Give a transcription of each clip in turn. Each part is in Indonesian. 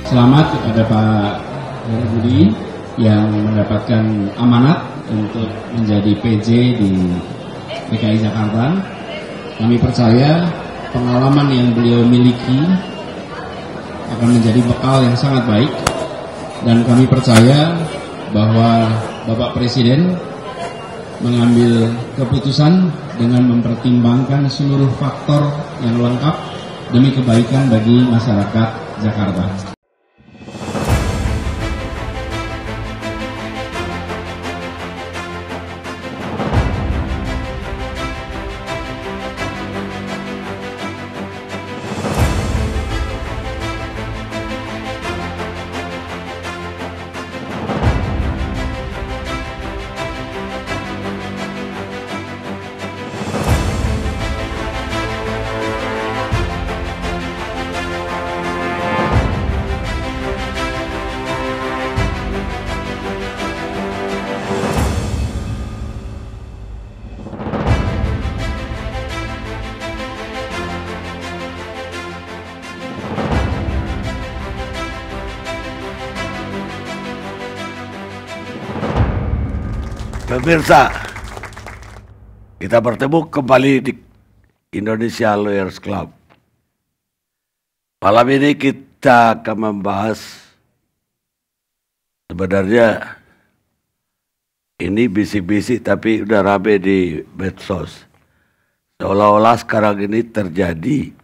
Selamat kepada Pak Heru Budi yang mendapatkan amanat untuk menjadi PJ di DKI Jakarta. Kami percaya pengalaman yang beliau miliki akan menjadi bekal yang sangat baik, dan kami percaya bahwa Bapak Presiden mengambil keputusan dengan mempertimbangkan seluruh faktor yang lengkap demi kebaikan bagi masyarakat Jakarta. Pemirsa, kita bertemu kembali di Indonesia Lawyers Club. Malam ini kita akan membahas, sebenarnya ini bisik-bisik tapi udah rame di medsos. Seolah-olah sekarang ini terjadi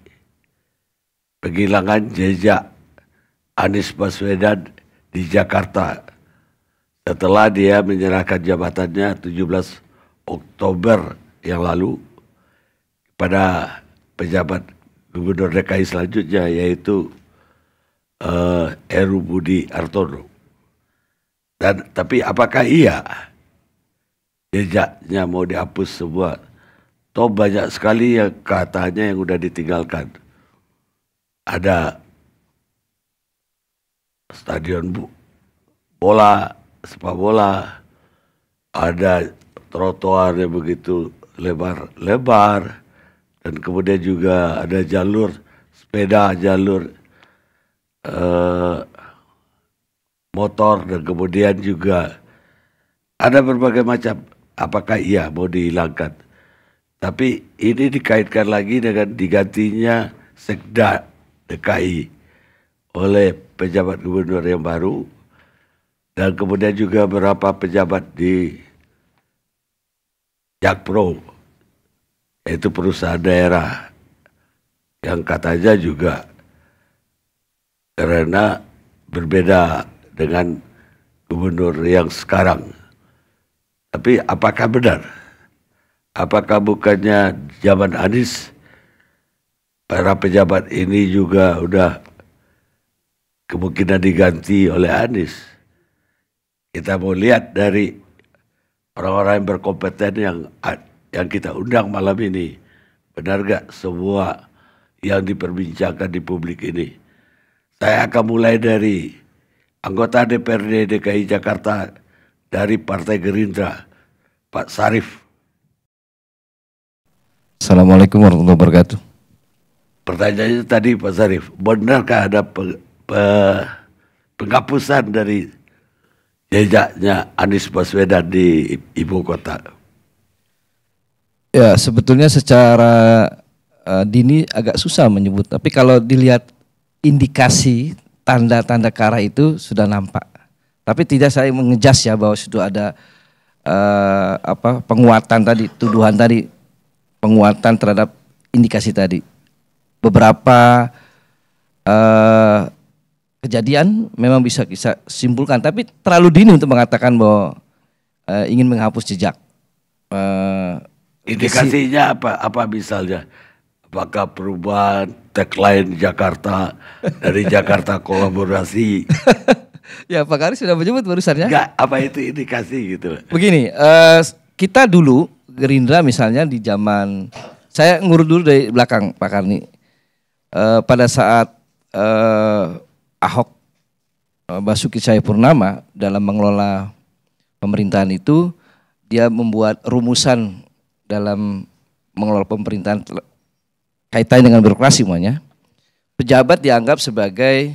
penghilangan jejak Anies Baswedan di Jakarta setelah dia menyerahkan jabatannya 17 Oktober yang lalu kepada pejabat Gubernur DKI selanjutnya, yaitu Heru Budi Hartono. Tapi apakah iya jejaknya mau dihapus semua? Toh banyak sekali yang katanya yang udah ditinggalkan. Ada stadion bola, sepak bola, ada trotoar yang begitu lebar-lebar, dan kemudian juga ada jalur sepeda, jalur motor, dan kemudian juga ada berbagai macam. Apakah iya mau dihilangkan? Tapi ini dikaitkan lagi dengan digantinya Sekda DKI oleh pejabat gubernur yang baru, dan kemudian juga beberapa pejabat di Jakpro, yaitu perusahaan daerah yang katanya juga karena berbeda dengan gubernur yang sekarang. Tapi apakah benar? Apakah bukannya zaman Anies para pejabat ini juga udah kemungkinan diganti oleh Anies? Kita mau lihat dari orang-orang yang berkompeten yang kita undang malam ini. Benar gak semua yang diperbincangkan di publik ini? Saya akan mulai dari anggota DPRD DKI Jakarta dari Partai Gerindra, Pak Sarif. Assalamualaikum warahmatullahi wabarakatuh. Pertanyaannya tadi Pak Sarif, benarkah ada penghapusan dari jejaknya Anies Baswedan di ibu kota? Ya, sebetulnya secara dini agak susah menyebut, tapi kalau dilihat indikasi tanda-tanda ke arah itu sudah nampak. Tapi tidak saya mengejas ya bahwa sudah ada penguatan tadi, tuduhan tadi, penguatan terhadap indikasi tadi. Beberapa kejadian memang bisa kita simpulkan, tapi terlalu dini untuk mengatakan bahwa ingin menghapus jejak. Indikasinya apa misalnya? Apakah perubahan tagline Jakarta dari Jakarta kolaborasi? Ya, Pak Kari sudah menyebut barusan ya. Enggak, apa itu indikasi gitu? Begini, kita dulu Gerindra misalnya di zaman, saya ngurut dulu dari belakang Pak Karni. Pada saat Ahok Basuki Cahayapurnama dalam mengelola pemerintahan itu, dia membuat rumusan dalam mengelola pemerintahan kaitannya dengan birokrasi semuanya. Pejabat dianggap sebagai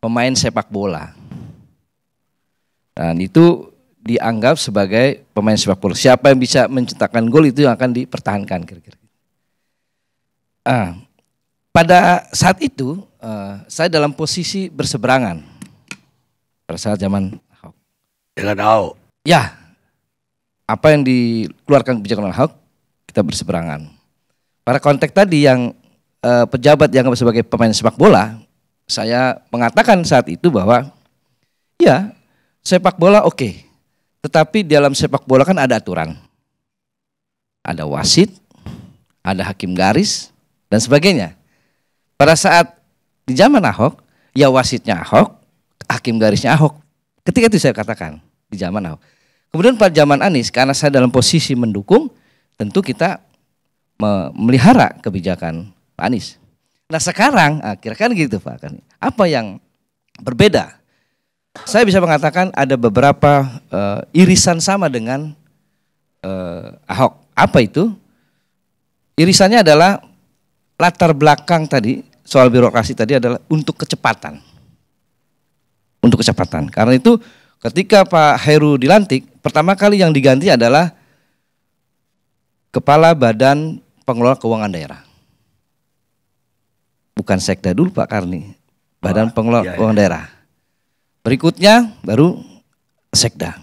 pemain sepak bola. Dan itu dianggap sebagai pemain sepak bola. Siapa yang bisa menciptakan gol itu yang akan dipertahankan kira-kira. Pada saat itu saya dalam posisi berseberangan pada saat zaman Ahok. Dengan Ahok? Ya, apa yang dikeluarkan kebijakan Ahok kita berseberangan. Pada konteks tadi yang pejabat yang sebagai pemain sepak bola, saya mengatakan saat itu bahwa ya sepak bola oke, tetapi dalam sepak bola kan ada aturan, ada wasit, ada hakim garis dan sebagainya. Pada saat di zaman Ahok, ya wasitnya Ahok, hakim garisnya Ahok. Ketika itu saya katakan di zaman Ahok. Kemudian pada zaman Anies, karena saya dalam posisi mendukung, tentu kita memelihara kebijakan Pak Anies. Nah sekarang, kira-kira gitu Pak. Apa yang berbeda? Saya bisa mengatakan ada beberapa irisan sama dengan Ahok. Apa itu? Irisannya adalah latar belakang tadi, soal birokrasi tadi adalah untuk kecepatan. Untuk kecepatan. Karena itu ketika Pak Heru dilantik, pertama kali yang diganti adalah Kepala Badan Pengelola Keuangan Daerah. Bukan Sekda dulu Pak Karni, Badan Pengelola Keuangan Daerah. Berikutnya baru Sekda.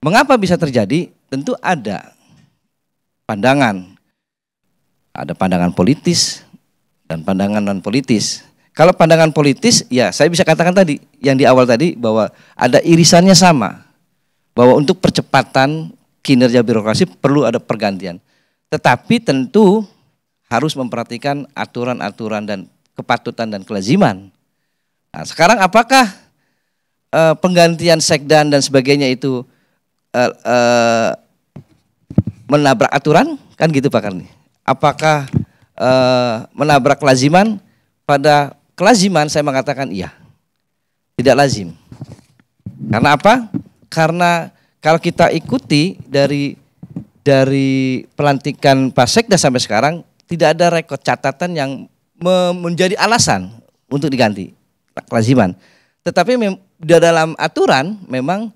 Mengapa bisa terjadi? Tentu ada pandangan. Ada pandangan politis dan pandangan non politis. Kalau pandangan politis, ya saya bisa katakan tadi, yang di awal tadi bahwa ada irisannya sama. Bahwa untuk percepatan kinerja birokrasi perlu ada pergantian. Tetapi tentu harus memperhatikan aturan-aturan dan kepatutan dan kelaziman. Nah, sekarang apakah penggantian sekdan dan sebagainya itu menabrak aturan? Kan gitu Pak Karni. Apakah menabrak kelaziman? Pada kelaziman saya mengatakan iya. Tidak lazim. Karena apa? Karena kalau kita ikuti dari pelantikan Pak Sekda sampai sekarang tidak ada rekod catatan yang menjadi alasan untuk diganti kelaziman. Tetapi di dalam aturan memang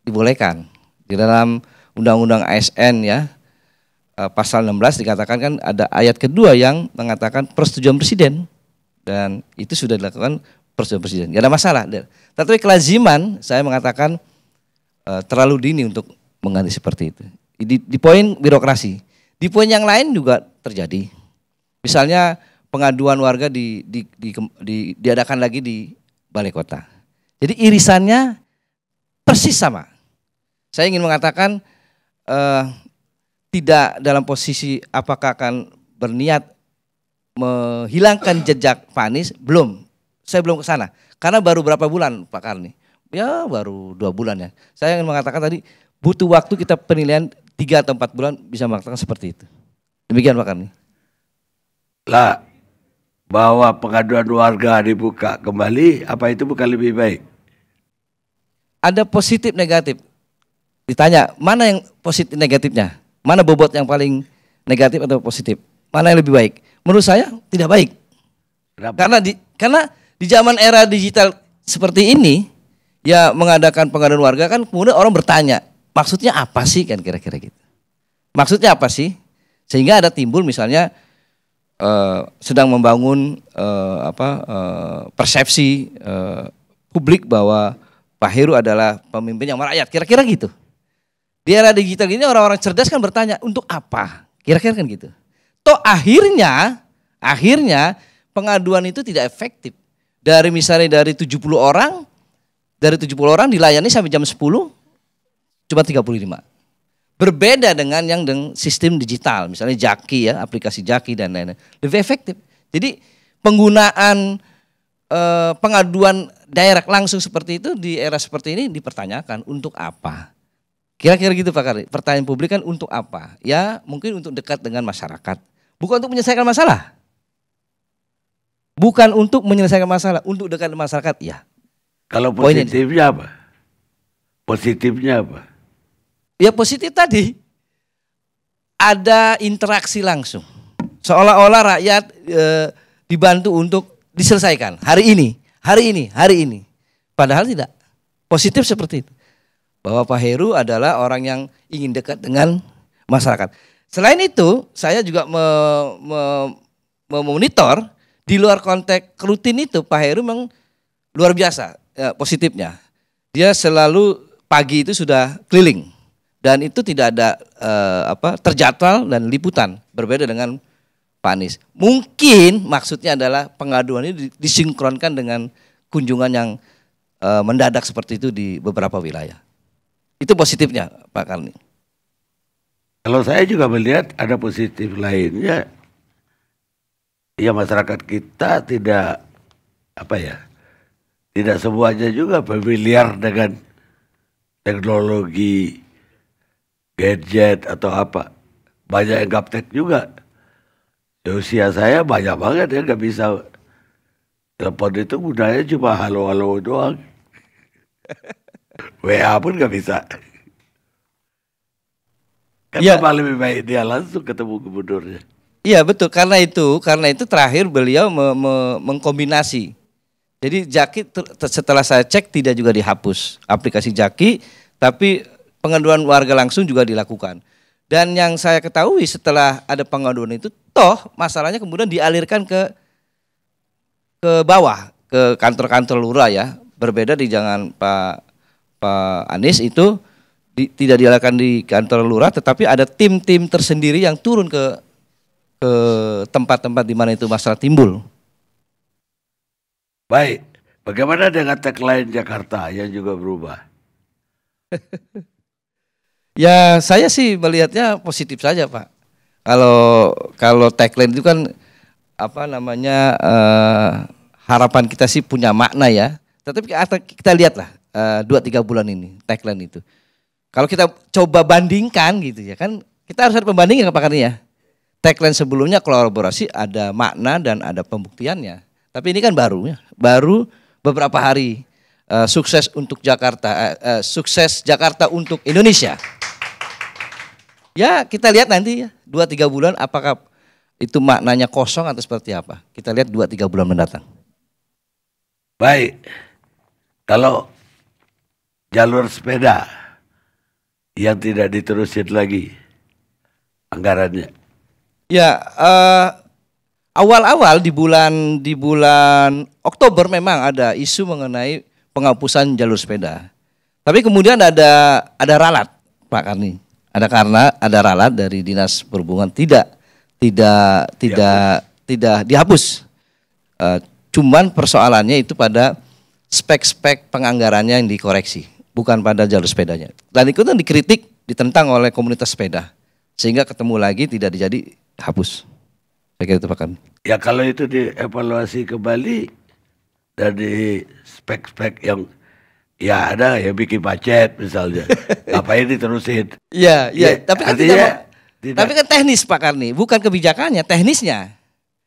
dibolehkan. Di dalam Undang-Undang ASN ya, pasal 16 dikatakan kan ada ayat kedua yang mengatakan persetujuan presiden. Dan itu sudah dilakukan persetujuan presiden. Tidak ada masalah. Tetapi kelaziman saya mengatakan terlalu dini untuk mengganti seperti itu. Di poin birokrasi. Di poin yang lain juga terjadi. Misalnya pengaduan warga diadakan lagi di balai kota. Jadi irisannya persis sama. Saya ingin mengatakan tidak dalam posisi apakah akan berniat menghilangkan jejak Pak Anies, belum. Saya belum ke sana. Karena baru berapa bulan Pak Karni? Ya baru 2 bulan ya. Saya ingin mengatakan tadi butuh waktu kita penilaian 3 atau 4 bulan bisa mengatakan seperti itu. Demikian Pak Karni. Lah, bahwa pengaduan warga dibuka kembali, apa itu bukan lebih baik? Ada positif negatif. Ditanya, mana yang positif negatifnya? Mana bobot yang paling negatif atau positif? Mana yang lebih baik? Menurut saya tidak baik. Kenapa? Karena di zaman era digital seperti ini, ya mengadakan pengaduan warga kan kemudian orang bertanya, maksudnya apa sih kan kira-kira gitu. Maksudnya apa sih? Sehingga ada timbul misalnya sedang membangun persepsi publik bahwa Pak Heru adalah pemimpin yang merakyat, kira-kira gitu. Di era digital ini orang-orang cerdas kan bertanya, untuk apa? Kira-kira kan gitu. Toh akhirnya pengaduan itu tidak efektif. Misalnya dari 70 orang dilayani sampai jam 10 cuma 35. Berbeda dengan yang dengan sistem digital, misalnya Jaki ya, aplikasi Jaki dan lain-lain. Lebih efektif. Jadi penggunaan pengaduan direct langsung seperti itu di era seperti ini dipertanyakan untuk apa? Kira-kira gitu Pak Karni. Pertanyaan publik kan untuk apa? Ya mungkin untuk dekat dengan masyarakat. Bukan untuk menyelesaikan masalah. Bukan untuk menyelesaikan masalah, untuk dekat dengan masyarakat, ya. Kalau positifnya apa? Positifnya apa? Ya positif tadi. Ada interaksi langsung. Seolah-olah rakyat dibantu untuk diselesaikan hari ini. hari ini. Padahal tidak. Positif seperti itu. Bahwa Pak Heru adalah orang yang ingin dekat dengan masyarakat. Selain itu, saya juga memonitor di luar konteks rutin itu Pak Heru memang luar biasa positifnya. Dia selalu pagi itu sudah keliling dan itu tidak ada terjadwal dan liputan, berbeda dengan Pak Anies. Mungkin maksudnya adalah pengaduan ini disinkronkan dengan kunjungan yang mendadak seperti itu di beberapa wilayah. Itu positifnya Pak Karni. Kalau saya juga melihat ada positif lainnya, ya masyarakat kita tidak tidak semuanya juga familiar dengan teknologi, gadget atau apa. Banyak yang gaptek juga. Di usia saya banyak banget ya nggak bisa telepon itu gunanya cuma halo-halo doang. WA pun nggak bisa. Kenapa lebih baik dia langsung ketemu gubernurnya? Iya betul, karena itu terakhir beliau mengkombinasi. Jadi Jaki setelah saya cek tidak juga dihapus aplikasi Jaki, tapi pengaduan warga langsung juga dilakukan. Dan yang saya ketahui setelah ada pengaduan itu, toh masalahnya kemudian dialirkan ke bawah, ke kantor-kantor lurah ya. Berbeda di jangan Pak Anies itu tidak dialirkan di kantor lurah, tetapi ada tim-tim tersendiri yang turun ke tempat-tempat di mana itu masalah timbul. Baik, bagaimana dengan tagline Jakarta yang juga berubah? Ya saya sih melihatnya positif saja Pak. Kalau tagline itu kan harapan kita sih punya makna ya. Tetapi kita lihatlah 2-3 bulan ini tagline itu. Kalau kita coba bandingkan gitu ya kan, kita harus ada pembandingan Pak Karni ya. Tagline sebelumnya kolaborasi ada makna dan ada pembuktiannya. Tapi ini kan baru beberapa hari. Sukses untuk Jakarta, sukses Jakarta untuk Indonesia. Ya kita lihat nanti ya 2-3 bulan apakah itu maknanya kosong atau seperti apa. Kita lihat 2-3 bulan mendatang. Baik, kalau jalur sepeda yang tidak diterusin lagi anggarannya. Ya awal-awal di bulan Oktober memang ada isu mengenai penghapusan jalur sepeda. Tapi kemudian ada ralat Pak Karni. Ada ralat dari Dinas Perhubungan tidak dihapus. Cuman persoalannya itu pada spek-spek penganggarannya yang dikoreksi, bukan pada jalur sepedanya. Dan itu kan dikritik, ditentang oleh komunitas sepeda, sehingga ketemu lagi tidak dijadi hapus. Saya kira itu Pak Karni. Ya kalau itu dievaluasi kembali dari spek-spek yang ya ada yang bikin macet misalnya, ngapain diterusin? Iya. Tapi kan tapi kan teknis Pak Karni, bukan kebijakannya, teknisnya.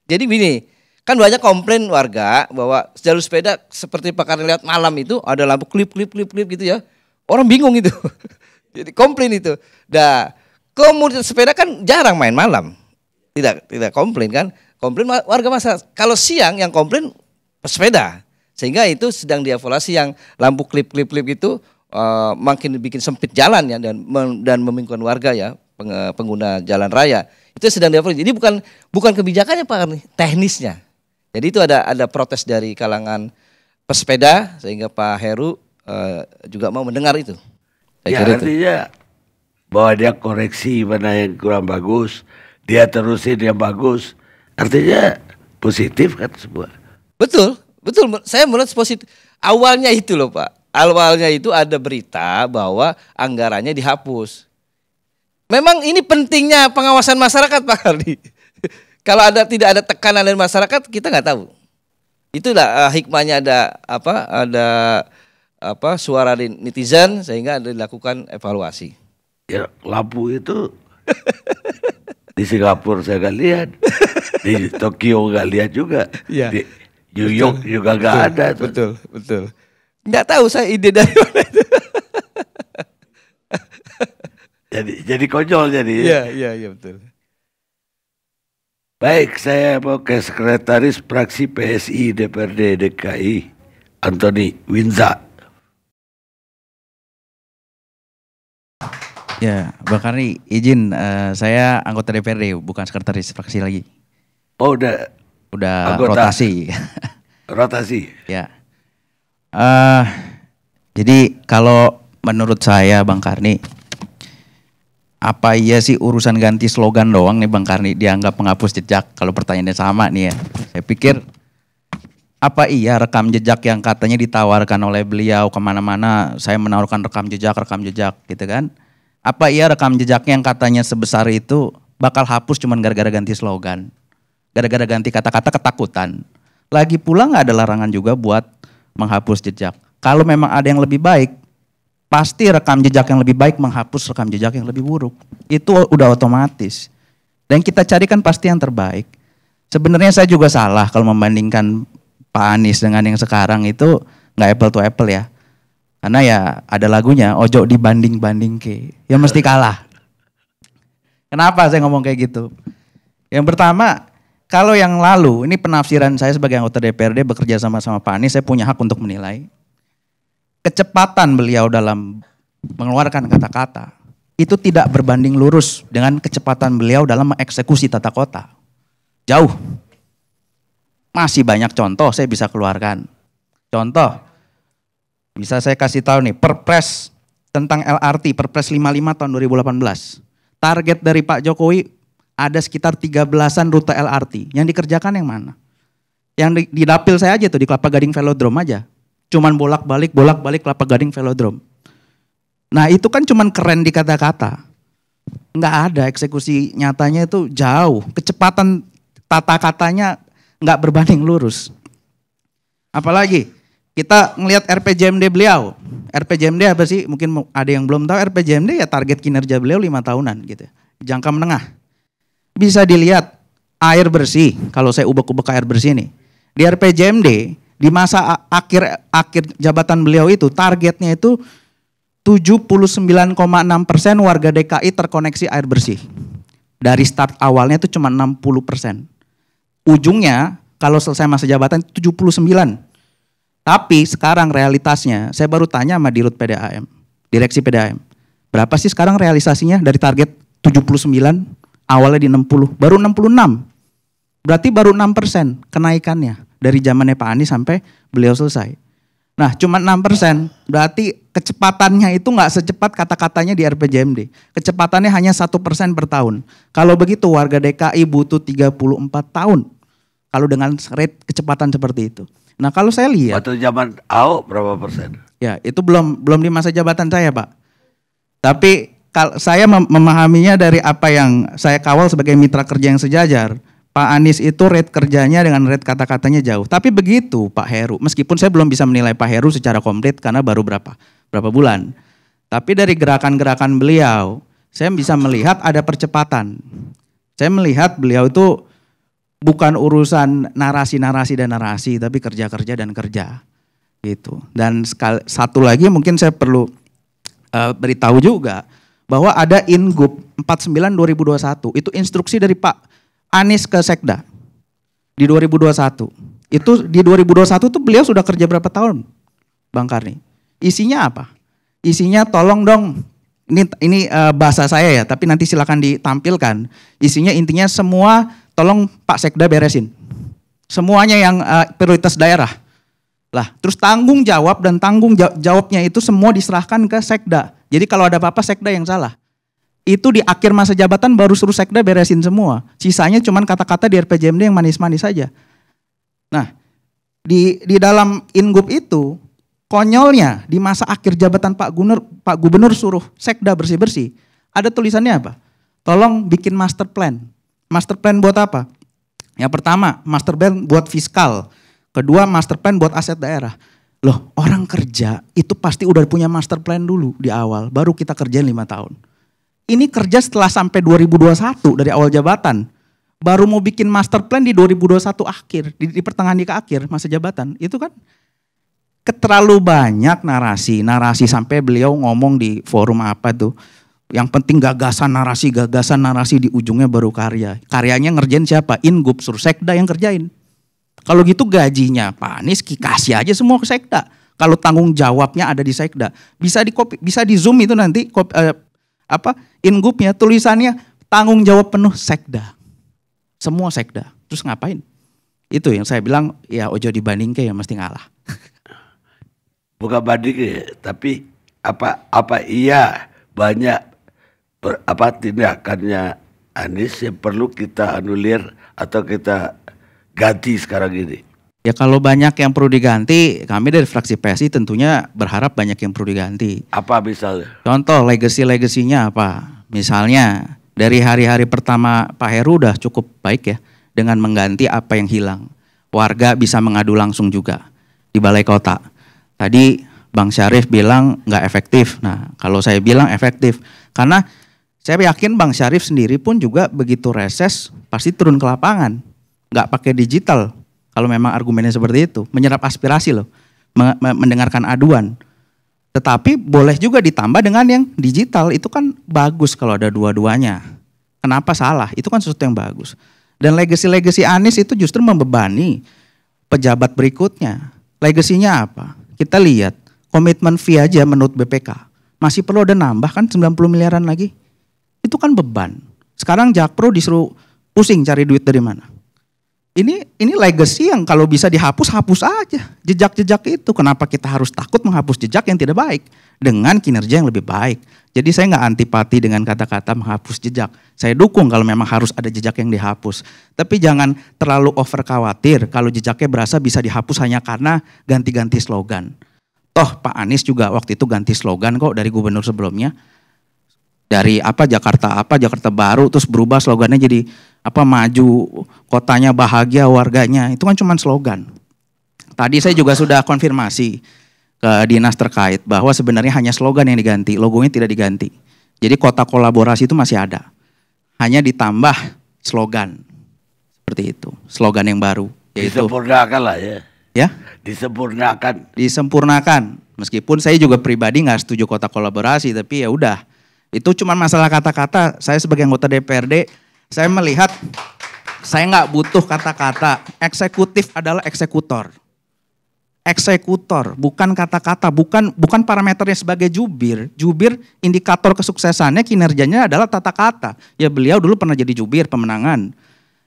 Jadi begini, kan banyak komplain warga bahwa jalur sepeda seperti Pak Karni lihat malam itu ada lampu klip gitu ya. Orang bingung itu. Jadi komplain itu. Nah, komunitas sepeda kan jarang main malam. Tidak komplain kan? Komplain warga masa kalau siang yang komplain pesepeda. Sehingga itu sedang dievaluasi yang lampu klip itu makin bikin sempit jalan ya dan membingungkan warga ya pengguna jalan raya. Itu sedang dievaluasi. Jadi bukan kebijakannya Pak Karni, teknisnya. Jadi itu ada protes dari kalangan pesepeda sehingga Pak Heru juga mau mendengar itu. Ya artinya bahwa dia koreksi mana yang kurang bagus, dia terusin yang bagus. Artinya positif kan semua. Betul. Saya melihat positif. Awalnya itu loh Pak. Awalnya itu ada berita bahwa anggarannya dihapus. Memang ini pentingnya pengawasan masyarakat Pak Karni. Kalau tidak ada tekanan dari masyarakat kita nggak tahu. Itulah hikmahnya ada suara netizen sehingga ada dilakukan evaluasi. Ya lampu itu di Singapura saya nggak lihat, di Tokyo nggak lihat juga. Ya. Di New York juga nggak ada. Betul. Nggak tahu saya ide dari mana itu. jadi konyol jadi. Iya betul. Baik, saya mau ke Sekretaris Fraksi PSI DPRD DKI Anthony Winza. Ya, Bang Karni, izin saya anggota DPRD, bukan sekretaris fraksi lagi. Oh, udah anggota. Rotasi. Rotasi. Ya. Jadi kalau menurut saya Bang Karni, apa iya sih urusan ganti slogan doang nih Bang Karni dianggap menghapus jejak? Kalau pertanyaannya sama nih ya, saya pikir apa iya rekam jejak yang katanya ditawarkan oleh beliau kemana-mana, saya menawarkan rekam jejak gitu kan? Apa iya rekam jejaknya yang katanya sebesar itu bakal hapus cuman gara-gara ganti slogan, gara-gara ganti kata-kata ketakutan? Lagi pula nggak ada larangan juga buat menghapus jejak. Kalau memang ada yang lebih baik, pasti rekam jejak yang lebih baik menghapus rekam jejak yang lebih buruk. Itu udah otomatis. Dan kita carikan pasti yang terbaik. Sebenarnya saya juga salah kalau membandingkan Pak Anies dengan yang sekarang itu nggak apple to apple ya. Karena ya ada lagunya, ojo dibanding-banding ke, ya mesti kalah. Kenapa saya ngomong kayak gitu? Yang pertama, kalau yang lalu, ini penafsiran saya sebagai anggota DPRD bekerja sama Pak Anies, saya punya hak untuk menilai. Kecepatan beliau dalam mengeluarkan kata-kata, itu tidak berbanding lurus dengan kecepatan beliau dalam mengeksekusi tata kota. Jauh. Masih banyak contoh saya bisa keluarkan. Contoh, bisa saya kasih tahu nih, Perpres tentang LRT, Perpres 55 tahun 2018. Target dari Pak Jokowi ada sekitar 13-an rute LRT. Yang dikerjakan yang mana? Yang di dapil saya aja tuh, di Kelapa Gading Velodrome aja. Cuman bolak-balik Kelapa Gading Velodrome. Nah itu kan cuman keren di kata-kata. Nggak ada eksekusi nyatanya itu jauh. Kecepatan tata katanya nggak berbanding lurus. Apalagi kita ngelihat RPJMD beliau. RPJMD apa sih? Mungkin ada yang belum tahu, RPJMD ya target kinerja beliau 5 tahunan gitu. Jangka menengah. Bisa dilihat air bersih, kalau saya ubek-ubek air bersih nih. Di RPJMD, di masa akhir jabatan beliau itu, targetnya itu 79,6% warga DKI terkoneksi air bersih. Dari start awalnya itu cuma 60%. Ujungnya, kalau selesai masa jabatan 79%. Tapi sekarang realitasnya, saya baru tanya sama Dirut PDAM, Direksi PDAM. Berapa sih sekarang realisasinya dari target 79, awalnya di 60, baru 66. Berarti baru 6% kenaikannya dari zamannya Pak Anies sampai beliau selesai. Nah cuma 6%, berarti kecepatannya itu nggak secepat kata-katanya di RPJMD. Kecepatannya hanya 1% per tahun. Kalau begitu warga DKI butuh 34 tahun. Kalau dengan rate kecepatan seperti itu. Nah kalau saya lihat. Waktu zaman Ahok berapa persen? Ya itu belum di masa jabatan saya Pak. Tapi kalau saya memahaminya dari apa yang saya kawal sebagai mitra kerja yang sejajar. Pak Anies itu rate kerjanya dengan rate kata-katanya jauh. Tapi begitu Pak Heru, meskipun saya belum bisa menilai Pak Heru secara komplit karena baru berapa bulan. Tapi dari gerakan-gerakan beliau, saya bisa melihat ada percepatan. Saya melihat beliau itu bukan urusan narasi, tapi kerja dan kerja. Gitu. Dan satu lagi mungkin saya perlu beritahu juga bahwa ada Ingub 49 2021, itu instruksi dari Pak Anies ke Sekda di 2021. Itu di 2021 tuh beliau sudah kerja berapa tahun, Bang Karni? Isinya apa? Isinya tolong dong, ini bahasa saya ya, tapi nanti silakan ditampilkan. Isinya intinya semua tolong Pak Sekda beresin. Semuanya yang prioritas daerah. Lah, terus tanggung jawab dan tanggung jawabnya itu semua diserahkan ke Sekda. Jadi kalau ada apa-apa Sekda yang salah. Itu di akhir masa jabatan baru suruh Sekda beresin semua. Sisanya cuman kata-kata di RPJMD yang manis-manis saja. Nah, di dalam Ingub itu konyolnya di masa akhir jabatan Pak Gubernur suruh Sekda bersih-bersih. Ada tulisannya apa? Tolong bikin master plan. Master plan buat apa? Yang pertama, master plan buat fiskal. Kedua, master plan buat aset daerah. Loh, orang kerja itu pasti udah punya master plan dulu di awal, baru kita kerjain 5 tahun. Ini kerja setelah sampai 2021 dari awal jabatan. Baru mau bikin master plan di 2021 akhir, di pertengahan di akhir masa jabatan. Itu kan terlalu banyak narasi sampai beliau ngomong di forum apa tuh. Yang penting gagasan narasi di ujungnya baru karya. Karyanya ngerjain siapa? Ingub, suruh Sekda yang kerjain. Kalau gitu gajinya Pak Anies kasih aja semua ke Sekda. Kalau tanggung jawabnya ada di Sekda, bisa di copy, bisa di zoom itu nanti ingupnya tulisannya tanggung jawab penuh Sekda. Semua Sekda. Terus ngapain? Itu yang saya bilang ya ojo dibandingke ya mesti ngalah. Bukan banding, tapi apa iya banyak tindakannya Anies yang perlu kita anulir atau kita ganti sekarang ini? Ya kalau banyak yang perlu diganti, kami dari fraksi PSI tentunya berharap banyak yang perlu diganti. Apa misalnya? Contoh legasi-legasinya apa? Misalnya dari hari-hari pertama Pak Heru udah cukup baik ya dengan mengganti apa yang hilang. Warga bisa mengadu langsung juga di balai kota. Tadi Bang Syarif bilang nggak efektif. Nah kalau saya bilang efektif karena saya yakin Bang Syarif sendiri pun juga begitu reses pasti turun ke lapangan. Nggak pakai digital kalau memang argumennya seperti itu. Menyerap aspirasi loh, mendengarkan aduan. Tetapi boleh juga ditambah dengan yang digital, itu kan bagus kalau ada dua-duanya. Kenapa salah? Itu kan sesuatu yang bagus. Dan legacy Anies itu justru membebani pejabat berikutnya. Legasinya apa? Kita lihat komitmen fee aja menurut BPK. Masih perlu ada nambah kan 90 miliaran lagi. Itu kan beban. Sekarang Jakpro disuruh pusing cari duit dari mana. Ini legacy yang kalau bisa dihapus, hapus aja. Jejak-jejak itu. Kenapa kita harus takut menghapus jejak yang tidak baik? Dengan kinerja yang lebih baik. Jadi saya nggak antipati dengan kata-kata menghapus jejak. Saya dukung kalau memang harus ada jejak yang dihapus. Tapi jangan terlalu over khawatir kalau jejaknya berasa bisa dihapus hanya karena ganti-ganti slogan. Toh Pak Anies juga waktu itu ganti slogan kok dari gubernur sebelumnya. Dari Jakarta baru terus berubah slogannya jadi maju, kotanya bahagia, warganya. Itu kan cuma slogan. Tadi saya juga sudah konfirmasi ke dinas terkait bahwa sebenarnya hanya slogan yang diganti, logonya tidak diganti. Jadi kota kolaborasi itu masih ada. Hanya ditambah slogan. Seperti itu, slogan yang baru. Yaitu, disempurnakan lah ya. Ya? Disempurnakan. Meskipun saya juga pribadi nggak setuju kota kolaborasi, tapi ya udah. Itu cuma masalah kata-kata. Saya sebagai anggota DPRD, saya melihat saya nggak butuh kata-kata. Eksekutif adalah eksekutor. Eksekutor, bukan kata-kata, bukan parameternya sebagai jubir. Jubir indikator kesuksesannya, kinerjanya adalah tata kata. Ya beliau dulu pernah jadi jubir pemenangan.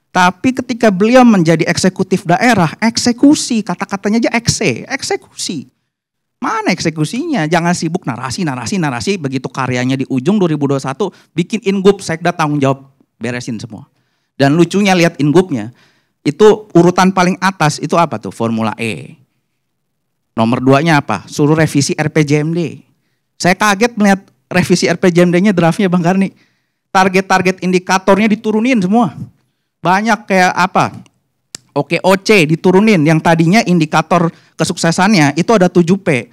Tapi ketika beliau menjadi eksekutif daerah, eksekusi, kata-katanya aja eksekusi. Mana eksekusinya? Jangan sibuk narasi, begitu karyanya di ujung 2021 bikin ingup, Sekda tanggung jawab, beresin semua. Dan lucunya lihat ingupnya, itu urutan paling atas itu apa tuh? Formula E. Nomor 2-nya apa? Suruh revisi RPJMD. Saya kaget melihat revisi RPJMD-nya draftnya Bang Karni. Target-target indikatornya diturunin semua. Banyak kayak OKOC diturunin, yang tadinya indikator kesuksesannya itu ada 7P.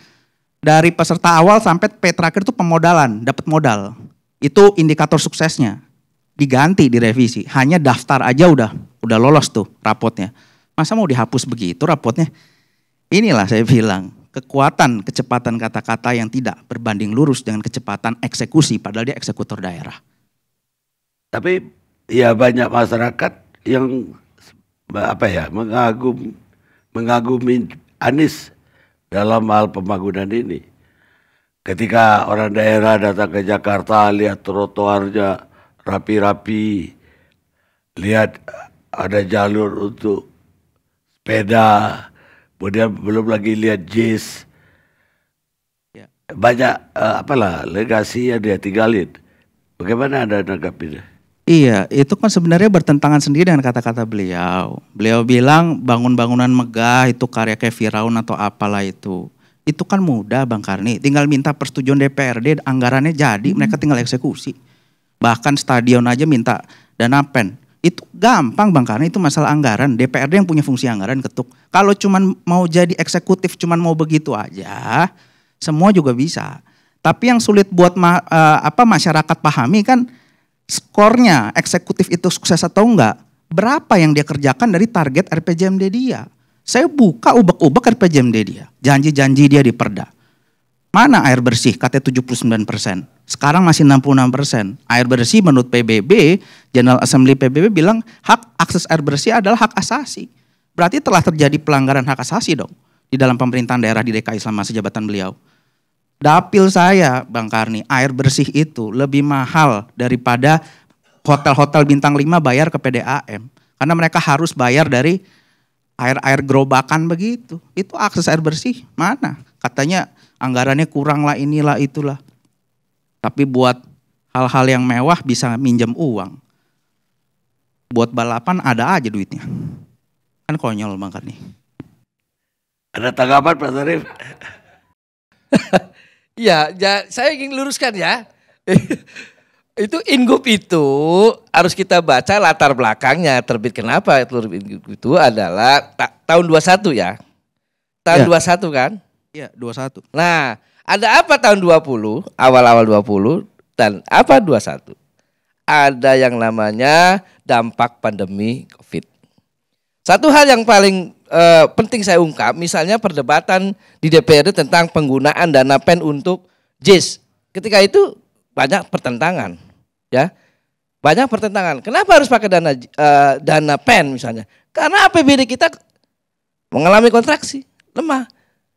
Dari peserta awal sampai P terakhir itu pemodalan, dapat modal. Itu indikator suksesnya. Diganti, direvisi. Hanya daftar aja udah lolos tuh rapotnya. Masa mau dihapus begitu rapotnya? Inilah saya bilang, kekuatan, kecepatan kata-kata yang tidak berbanding lurus dengan kecepatan eksekusi, padahal dia eksekutor daerah. Tapi ya banyak masyarakat yang mengagumi Anies dalam hal pembangunan ini. Ketika orang daerah datang ke Jakarta, lihat trotoarnya rapi-rapi, lihat ada jalur untuk sepeda, kemudian belum lagi lihat JIS. Banyak legasi yang dia tinggalin. Bagaimana Anda menanggapinya? Iya, itu kan sebenarnya bertentangan sendiri dengan kata-kata beliau. Beliau bilang bangun-bangunan megah itu karya kayak Firaun atau apalah itu. Itu kan mudah Bang Karni, tinggal minta persetujuan DPRD, anggarannya jadi, mereka tinggal eksekusi. Bahkan stadion aja minta dana pen. Itu gampang Bang Karni, itu masalah anggaran. DPRD yang punya fungsi anggaran ketuk. Kalau cuman mau jadi eksekutif, cuman mau begitu aja, semua juga bisa. Tapi yang sulit buat masyarakat pahami kan, skornya eksekutif itu sukses atau enggak, berapa yang dia kerjakan dari target RPJMD dia. Saya buka ubek-ubek RPJMD dia, janji-janji dia di Perda. Mana air bersih? Katanya 79%, sekarang masih 66%. Air bersih menurut PBB, General Assembly PBB bilang hak akses air bersih adalah hak asasi. Berarti telah terjadi pelanggaran hak asasi dong di dalam pemerintahan daerah di DKI selama masa jabatan beliau. Dapil saya, Bang Karni, air bersih itu lebih mahal daripada hotel-hotel bintang 5 bayar ke PDAM. Karena mereka harus bayar dari air gerobakan begitu. Itu akses air bersih mana? Katanya anggarannya kurang lah, inilah itulah. Tapi buat hal-hal yang mewah bisa minjem uang. Buat balapan ada aja duitnya. Kan konyol Bang Karni. Ada tanggapan Pak Sarif? Ya, saya ingin luruskan ya. Itu Ingup itu harus kita baca latar belakangnya. Terbit kenapa itu adalah tahun 21 ya. Tahun 21 kan? Iya, 21. Nah, ada apa tahun 20, awal-awal 20 dan apa 21? Ada yang namanya dampak pandemi Covid. Satu hal yang paling penting saya ungkap, misalnya perdebatan di DPRD tentang penggunaan dana PEN untuk JIS. Ketika itu banyak pertentangan, ya, banyak pertentangan. Kenapa harus pakai dana PEN misalnya? Karena APBD kita mengalami kontraksi, lemah.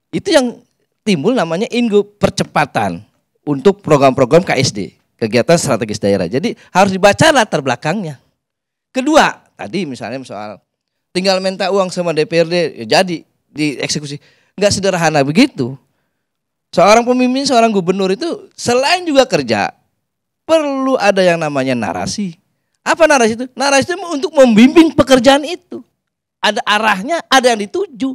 Itu yang timbul namanya Ingup, percepatan untuk program-program KSD, kegiatan strategis daerah. Jadi harus dibaca latar belakangnya. Kedua, tadi misalnya soal tinggal minta uang sama DPRD, ya jadi dieksekusi. Enggak sederhana begitu. Seorang pemimpin, seorang gubernur itu selain juga kerja, perlu ada yang namanya narasi. Apa narasi itu? Narasi itu untuk membimbing pekerjaan itu. Ada arahnya, ada yang dituju.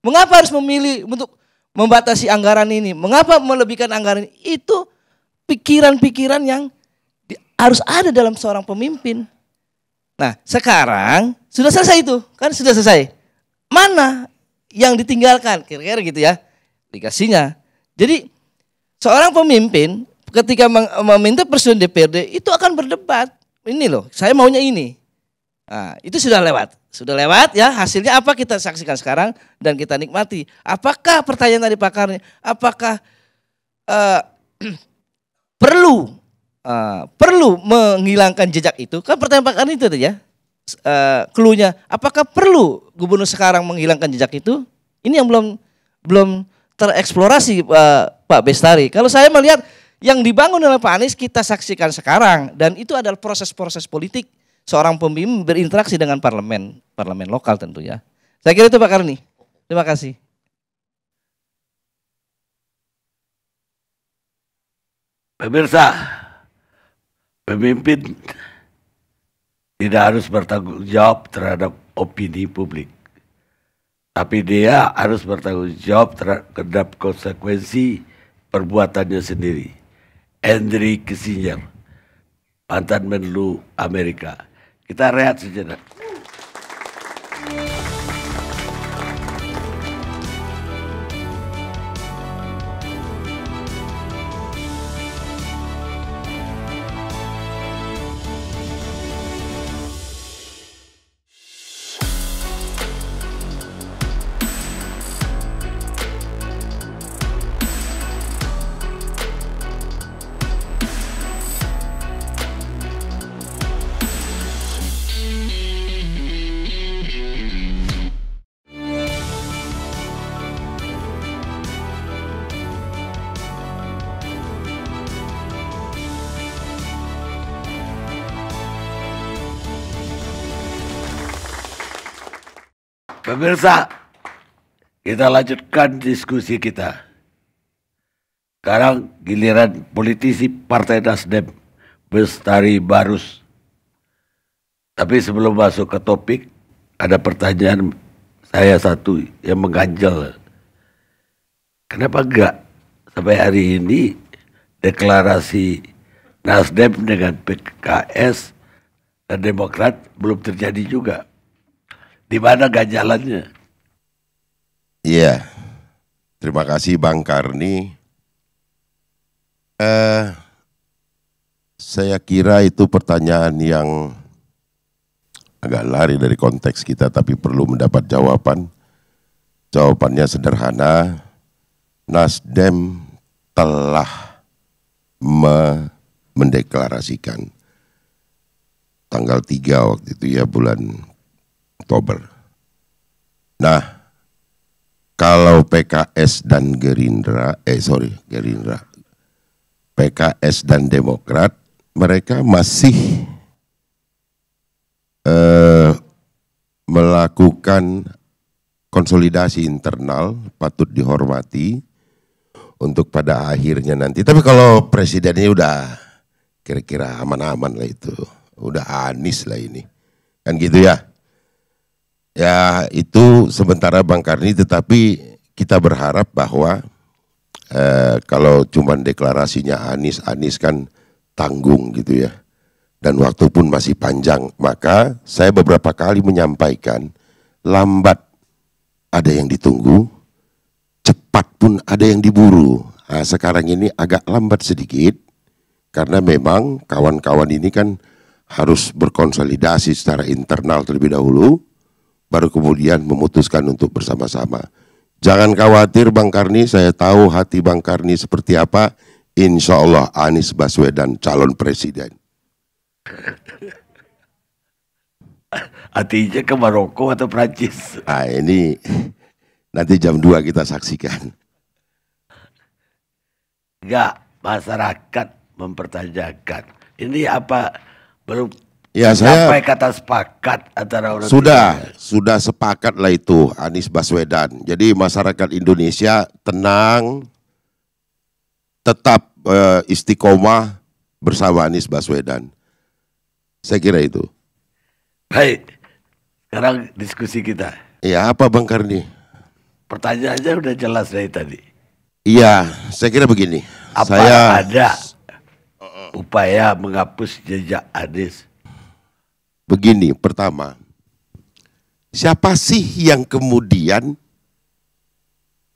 Mengapa harus memilih untuk membatasi anggaran ini? Mengapa melebihkan anggaran ini? Itu pikiran-pikiran yang harus ada dalam seorang pemimpin. Nah, sekarang sudah selesai itu, kan sudah selesai. Mana yang ditinggalkan? Kira-kira gitu ya, dikasihnya. Jadi seorang pemimpin ketika meminta persetujuan DPRD itu akan berdebat. Ini loh, saya maunya ini. Nah, itu sudah lewat ya. Hasilnya apa kita saksikan sekarang dan kita nikmati. Apakah pertanyaan dari pakarnya? Apakah perlu menghilangkan jejak itu? Kan pertanyaan pakar itu tadi ya. Cluenya, apakah perlu gubernur sekarang menghilangkan jejak itu? Ini yang belum tereksplorasi Pak Bestari. Kalau saya melihat yang dibangun oleh Pak Anies kita saksikan sekarang dan itu adalah proses-proses politik seorang pemimpin berinteraksi dengan parlemen lokal tentunya. Saya kira itu Pak Karni. Terima kasih. Pemirsa, pemimpin tidak harus bertanggung jawab terhadap opini publik. Tapi dia harus bertanggung jawab terhadap konsekuensi perbuatannya sendiri. Henry Kissinger, mantan Menlu Amerika. Kita rehat sejenak. Pemirsa, kita lanjutkan diskusi kita. Sekarang giliran politisi Partai Nasdem, Bestari Barus. Tapi sebelum masuk ke topik, ada pertanyaan saya satu yang mengganjal. Kenapa enggak sampai hari ini deklarasi Nasdem dengan PKS dan Demokrat belum terjadi juga? Di mana ganjalannya? Iya, terima kasih Bang Karni. Saya kira itu pertanyaan yang agak lari dari konteks kita, tapi perlu mendapat jawaban. Jawabannya sederhana, Nasdem telah mendeklarasikan tanggal 3 waktu itu ya, bulan Oktober, Nah, kalau PKS dan PKS dan Demokrat, mereka masih melakukan konsolidasi internal, patut dihormati untuk pada akhirnya nanti. Tapi kalau presidennya udah kira-kira aman-aman lah itu, udah Anies lah ini, kan gitu ya. Ya itu sementara Bang Karni, tetapi kita berharap bahwa kalau cuman deklarasinya Anies kan tanggung gitu ya. Dan waktu pun masih panjang, maka saya beberapa kali menyampaikan lambat ada yang ditunggu, cepat pun ada yang diburu. Nah, sekarang ini agak lambat sedikit karena memang kawan-kawan ini kan harus berkonsolidasi secara internal terlebih dahulu, baru kemudian memutuskan untuk bersama-sama. Jangan khawatir Bang Karni, saya tahu hati Bang Karni seperti apa. Insya Allah Anies Baswedan calon presiden. Hatinya ke Maroko atau Prancis? Nah ini nanti jam 2 kita saksikan. Enggak, masyarakat mempertanyakan. Ini apa belum Ya sampai kata sepakat antara orang sudah sepakat lah itu Anies Baswedan. Jadi masyarakat Indonesia tenang, tetap istiqomah bersama Anies Baswedan. Saya kira itu. Baik, sekarang diskusi kita. Iya apa Bang Karni? Pertanyaannya udah jelas dari tadi. Iya, saya kira begini. Apa ada upaya menghapus jejak Anies? Begini, pertama, siapa sih yang kemudian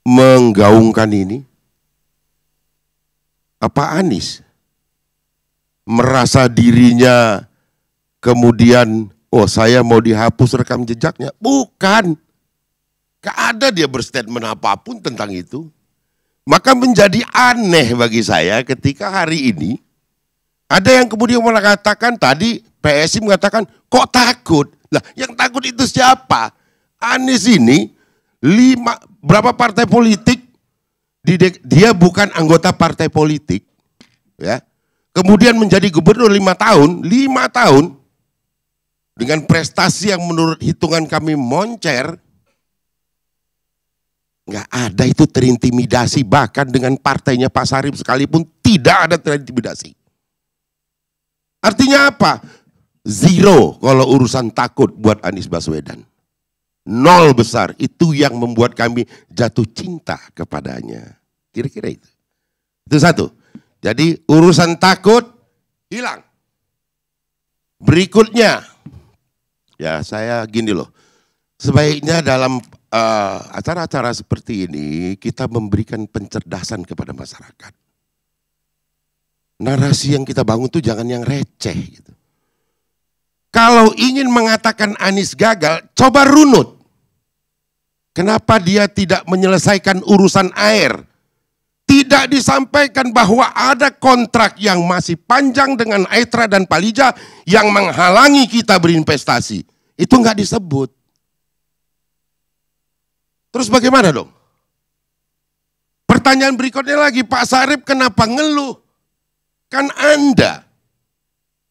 menggaungkan ini? Apa Anies? Merasa dirinya kemudian, oh saya mau dihapus rekam jejaknya. Bukan. Gak ada dia berstatement apapun tentang itu. Maka menjadi aneh bagi saya ketika hari ini ada yang kemudian mengatakan tadi, PSI mengatakan, kok takut? Nah, yang takut itu siapa? Anies ini berapa partai politik? Dia bukan anggota partai politik, ya. Kemudian menjadi gubernur 5 tahun, 5 tahun dengan prestasi yang menurut hitungan kami moncer. Nggak ada itu terintimidasi, bahkan dengan partainya Pak Sarip sekalipun tidak ada terintimidasi. Artinya apa? Zero kalau urusan takut buat Anies Baswedan. 0 besar, itu yang membuat kami jatuh cinta kepadanya. Kira-kira itu. Itu satu. Jadi urusan takut hilang. Berikutnya, ya saya gini loh, sebaiknya dalam acara-acara seperti ini kita memberikan pencerdasan kepada masyarakat. Narasi yang kita bangun tuh jangan yang receh gitu. Kalau ingin mengatakan Anies gagal, coba runut. Kenapa dia tidak menyelesaikan urusan air? Tidak disampaikan bahwa ada kontrak yang masih panjang dengan Aetra dan Palija yang menghalangi kita berinvestasi. Itu nggak disebut. Terus bagaimana dong? Pertanyaan berikutnya lagi, Pak Sarip kenapa ngeluh? Kan Anda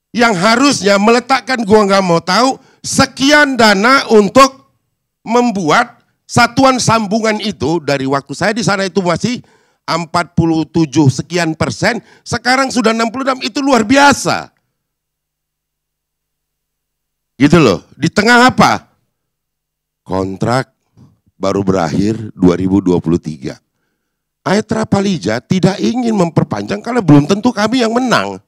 yang harusnya meletakkan, gua nggak mau tahu, sekian dana untuk membuat satuan sambungan itu. Dari waktu saya di sana itu masih 47 sekian persen, sekarang sudah 66, itu luar biasa. Gitu loh, di tengah apa? Kontrak baru berakhir 2023. Aetra Palija tidak ingin memperpanjang karena belum tentu kami yang menang.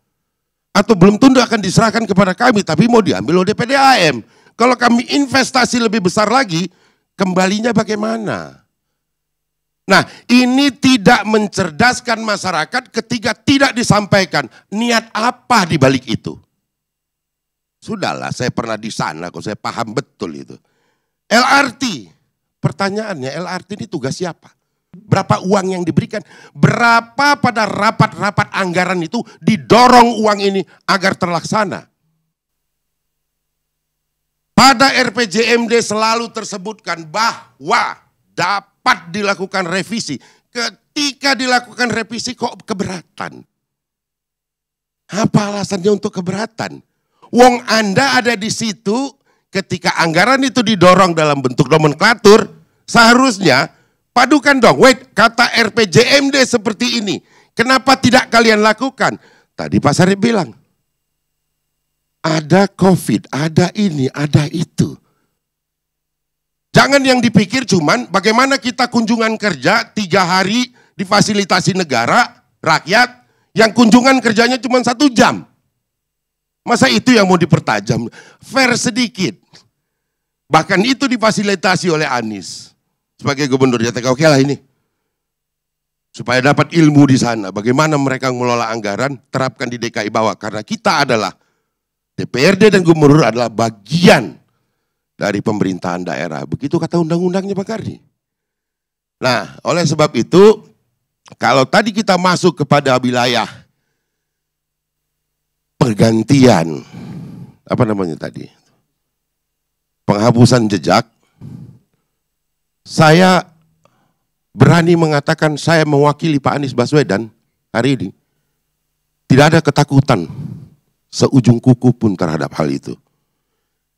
Atau belum tentu akan diserahkan kepada kami, tapi mau diambil oleh PDAM. Kalau kami investasi lebih besar lagi, kembalinya bagaimana? Nah, ini tidak mencerdaskan masyarakat ketika tidak disampaikan niat apa di balik itu. Sudahlah, saya pernah di sana, kok saya paham betul itu. LRT, pertanyaannya LRT ini tugas siapa? Berapa uang yang diberikan? Berapa pada rapat-rapat anggaran itu didorong uang ini agar terlaksana? pada RPJMD selalu tersebutkan bahwa dapat dilakukan revisi. Ketika dilakukan revisi kok keberatan? Apa alasannya untuk keberatan? Wong Anda ada di situ ketika anggaran itu didorong dalam bentuk nomenklatur, seharusnya padukan dong. Wait, kata RPJMD seperti ini. Kenapa tidak kalian lakukan? Tadi Pak Sarip bilang, ada COVID, ada ini, ada itu. Jangan yang dipikir cuman bagaimana kita kunjungan kerja 3 hari difasilitasi negara, rakyat, yang kunjungan kerjanya cuma 1 jam. Masa itu yang mau dipertajam? Fair sedikit. Bahkan itu difasilitasi oleh Anies sebagai gubernur Jakarta. Oke lah ini. Supaya dapat ilmu di sana. Bagaimana mereka mengelola anggaran, terapkan di DKI bawah. Karena kita adalah, DPRD dan gubernur adalah bagian dari pemerintahan daerah. Begitu kata undang-undangnya Pak Karni. Nah, oleh sebab itu, kalau tadi kita masuk kepada wilayah pergantian, apa namanya tadi? Penghapusan jejak, saya berani mengatakan saya mewakili Pak Anies Baswedan hari ini. Tidak ada ketakutan seujung kuku pun terhadap hal itu.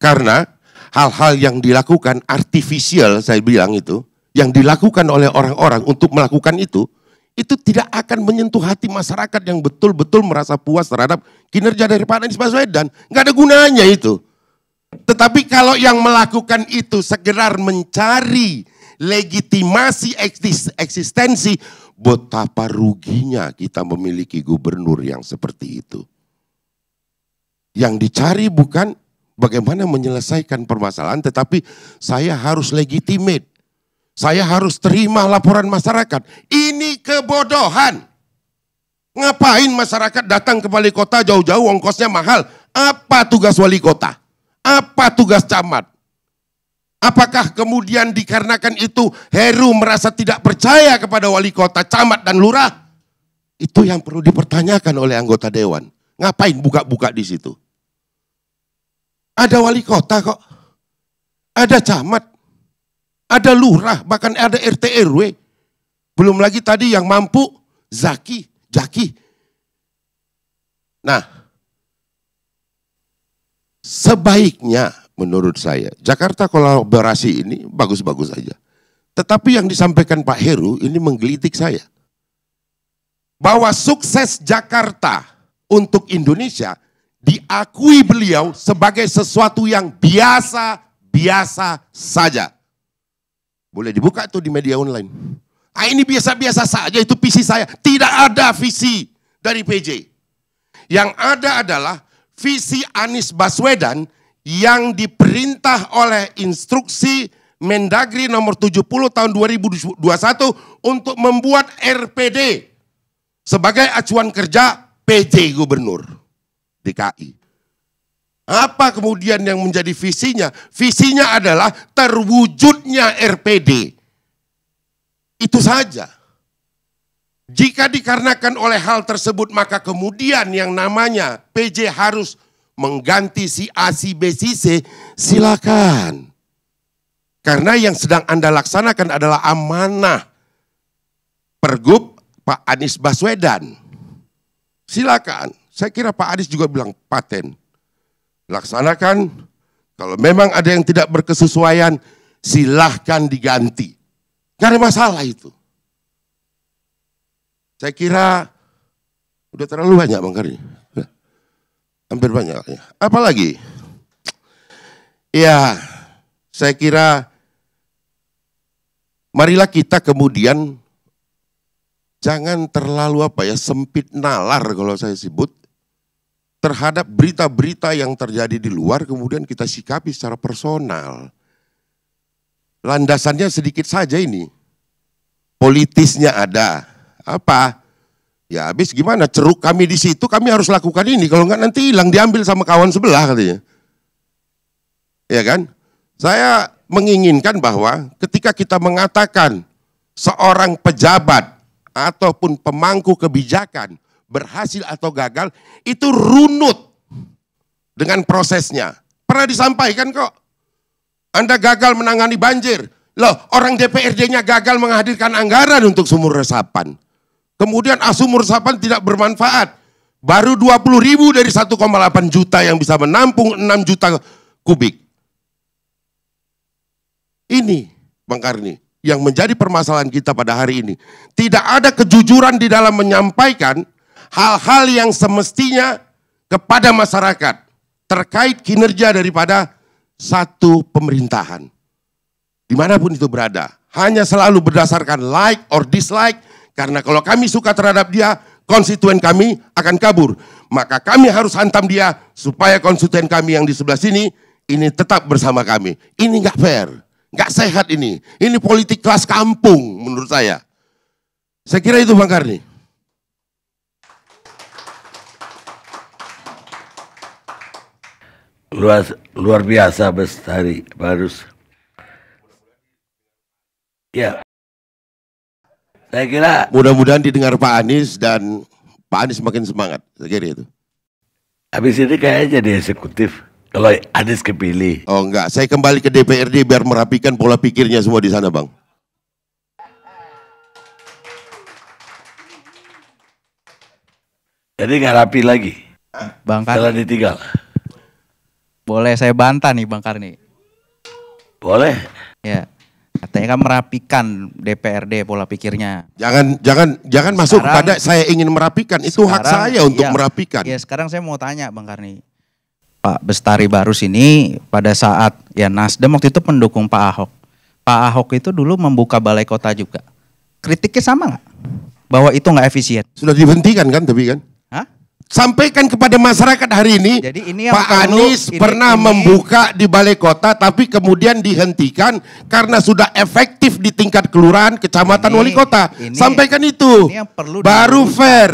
Karena hal-hal yang dilakukan artifisial, saya bilang itu, yang dilakukan oleh orang-orang untuk melakukan itu tidak akan menyentuh hati masyarakat yang betul-betul merasa puas terhadap kinerja dari Pak Anies Baswedan. Nggak ada gunanya itu. Tetapi kalau yang melakukan itu sekedar mencari legitimasi eksistensi, betapa ruginya kita memiliki gubernur yang seperti itu. Yang dicari bukan bagaimana menyelesaikan permasalahan, tetapi saya harus legitimate. Saya harus terima laporan masyarakat. Ini kebodohan. Ngapain masyarakat datang ke wali kota jauh-jauh, ongkosnya mahal? Apa tugas wali kota? Apa tugas camat? Apakah kemudian dikarenakan itu Heru merasa tidak percaya kepada wali kota, camat, dan lurah? Itu yang perlu dipertanyakan oleh anggota dewan. Ngapain buka-buka di situ? Ada wali kota kok. Ada camat. Ada lurah, bahkan ada RT RW. Belum lagi tadi yang mampu, Jaki. Nah, sebaiknya menurut saya, Jakarta kolaborasi ini bagus-bagus saja. Tetapi yang disampaikan Pak Heru ini menggelitik saya. Bahwa sukses Jakarta untuk Indonesia diakui beliau sebagai sesuatu yang biasa-biasa saja. Boleh dibuka tuh di media online. Ah, ini biasa-biasa saja, itu visi saya. Tidak ada visi dari PJ. Yang ada adalah visi Anies Baswedan yang diperintah oleh instruksi Mendagri nomor 70 tahun 2021 untuk membuat RPD sebagai acuan kerja PJ Gubernur DKI. Apa kemudian yang menjadi visinya? Visinya adalah terwujudnya RPD. Itu saja. Jika dikarenakan oleh hal tersebut, maka kemudian yang namanya PJ harus mengganti si A, si B, si C, silakan. Karena yang sedang Anda laksanakan adalah amanah Pergub Pak Anies Baswedan. Silakan. Saya kira Pak Anies juga bilang paten. Laksanakan, kalau memang ada yang tidak berkesesuaian, silahkan diganti. Gak ada masalah itu. Saya kira udah terlalu banyak Bang Karni. Hampir banyak. Apalagi? Ya, saya kira marilah kita kemudian jangan terlalu sempit nalar kalau saya sebut. Terhadap berita-berita yang terjadi di luar, kemudian kita sikapi secara personal. Landasannya sedikit saja ini. Politisnya ada. Apa? Ya habis gimana, ceruk kami di situ, kami harus lakukan ini. Kalau enggak nanti hilang, diambil sama kawan sebelah katanya. Ya kan? Saya menginginkan bahwa ketika kita mengatakan seorang pejabat ataupun pemangku kebijakan berhasil atau gagal, itu runut dengan prosesnya. Pernah disampaikan kok. Anda gagal menangani banjir. Loh, orang DPRD-nya gagal menghadirkan anggaran untuk sumur resapan. Kemudian sumur resapan tidak bermanfaat. Baru 20.000 dari 1,8 juta yang bisa menampung 6 juta kubik. Ini, Bang Karni, yang menjadi permasalahan kita pada hari ini. Tidak ada kejujuran di dalam menyampaikan hal-hal yang semestinya kepada masyarakat terkait kinerja daripada satu pemerintahan. Dimanapun itu berada, hanya selalu berdasarkan like or dislike, karena kalau kami suka terhadap dia, konstituen kami akan kabur. Maka kami harus hantam dia, supaya konstituen kami yang di sebelah sini, ini tetap bersama kami. Ini nggak fair, nggak sehat ini. Ini politik kelas kampung menurut saya. Saya kira itu Bang Karni. Luar biasa Bestari Barus. Ya, saya kira Mudah-mudahan didengar Pak Anies dan Pak Anies makin semangat. Saya kira itu. habis ini kayaknya jadi eksekutif. Kalau Anies kepilih. Oh enggak, saya kembali ke DPRD biar merapikan pola pikirnya semua di sana Bang. Jadi nggak rapi lagi. Bang Setelah Karni, ditinggal. boleh saya bantah nih Bang Karni. Boleh. Ya, katanya kan merapikan DPRD pola pikirnya. Jangan masuk Sekarang- kepada saya ingin merapikan. Itu hak Sekarang, saya untuk iya, merapikan. Ya sekarang saya mau tanya Bang Karni. Pak Bestari Barus ini pada saat ya Nasdem waktu itu pendukung Pak Ahok. Pak Ahok itu dulu membuka balai kota juga. Kritiknya sama nggak? Bahwa itu nggak efisien. Sudah dihentikan kan tapi kan? Hah? Sampaikan kepada masyarakat hari ini, Jadi ini yang Pak perlu- Anies pernah membuka di balai kota tapi kemudian dihentikan karena sudah efektif di tingkat kelurahan, kecamatan, Ini- wali kota. ini- Sampaikan itu. ini yang perlu Baru diluruskan. fair.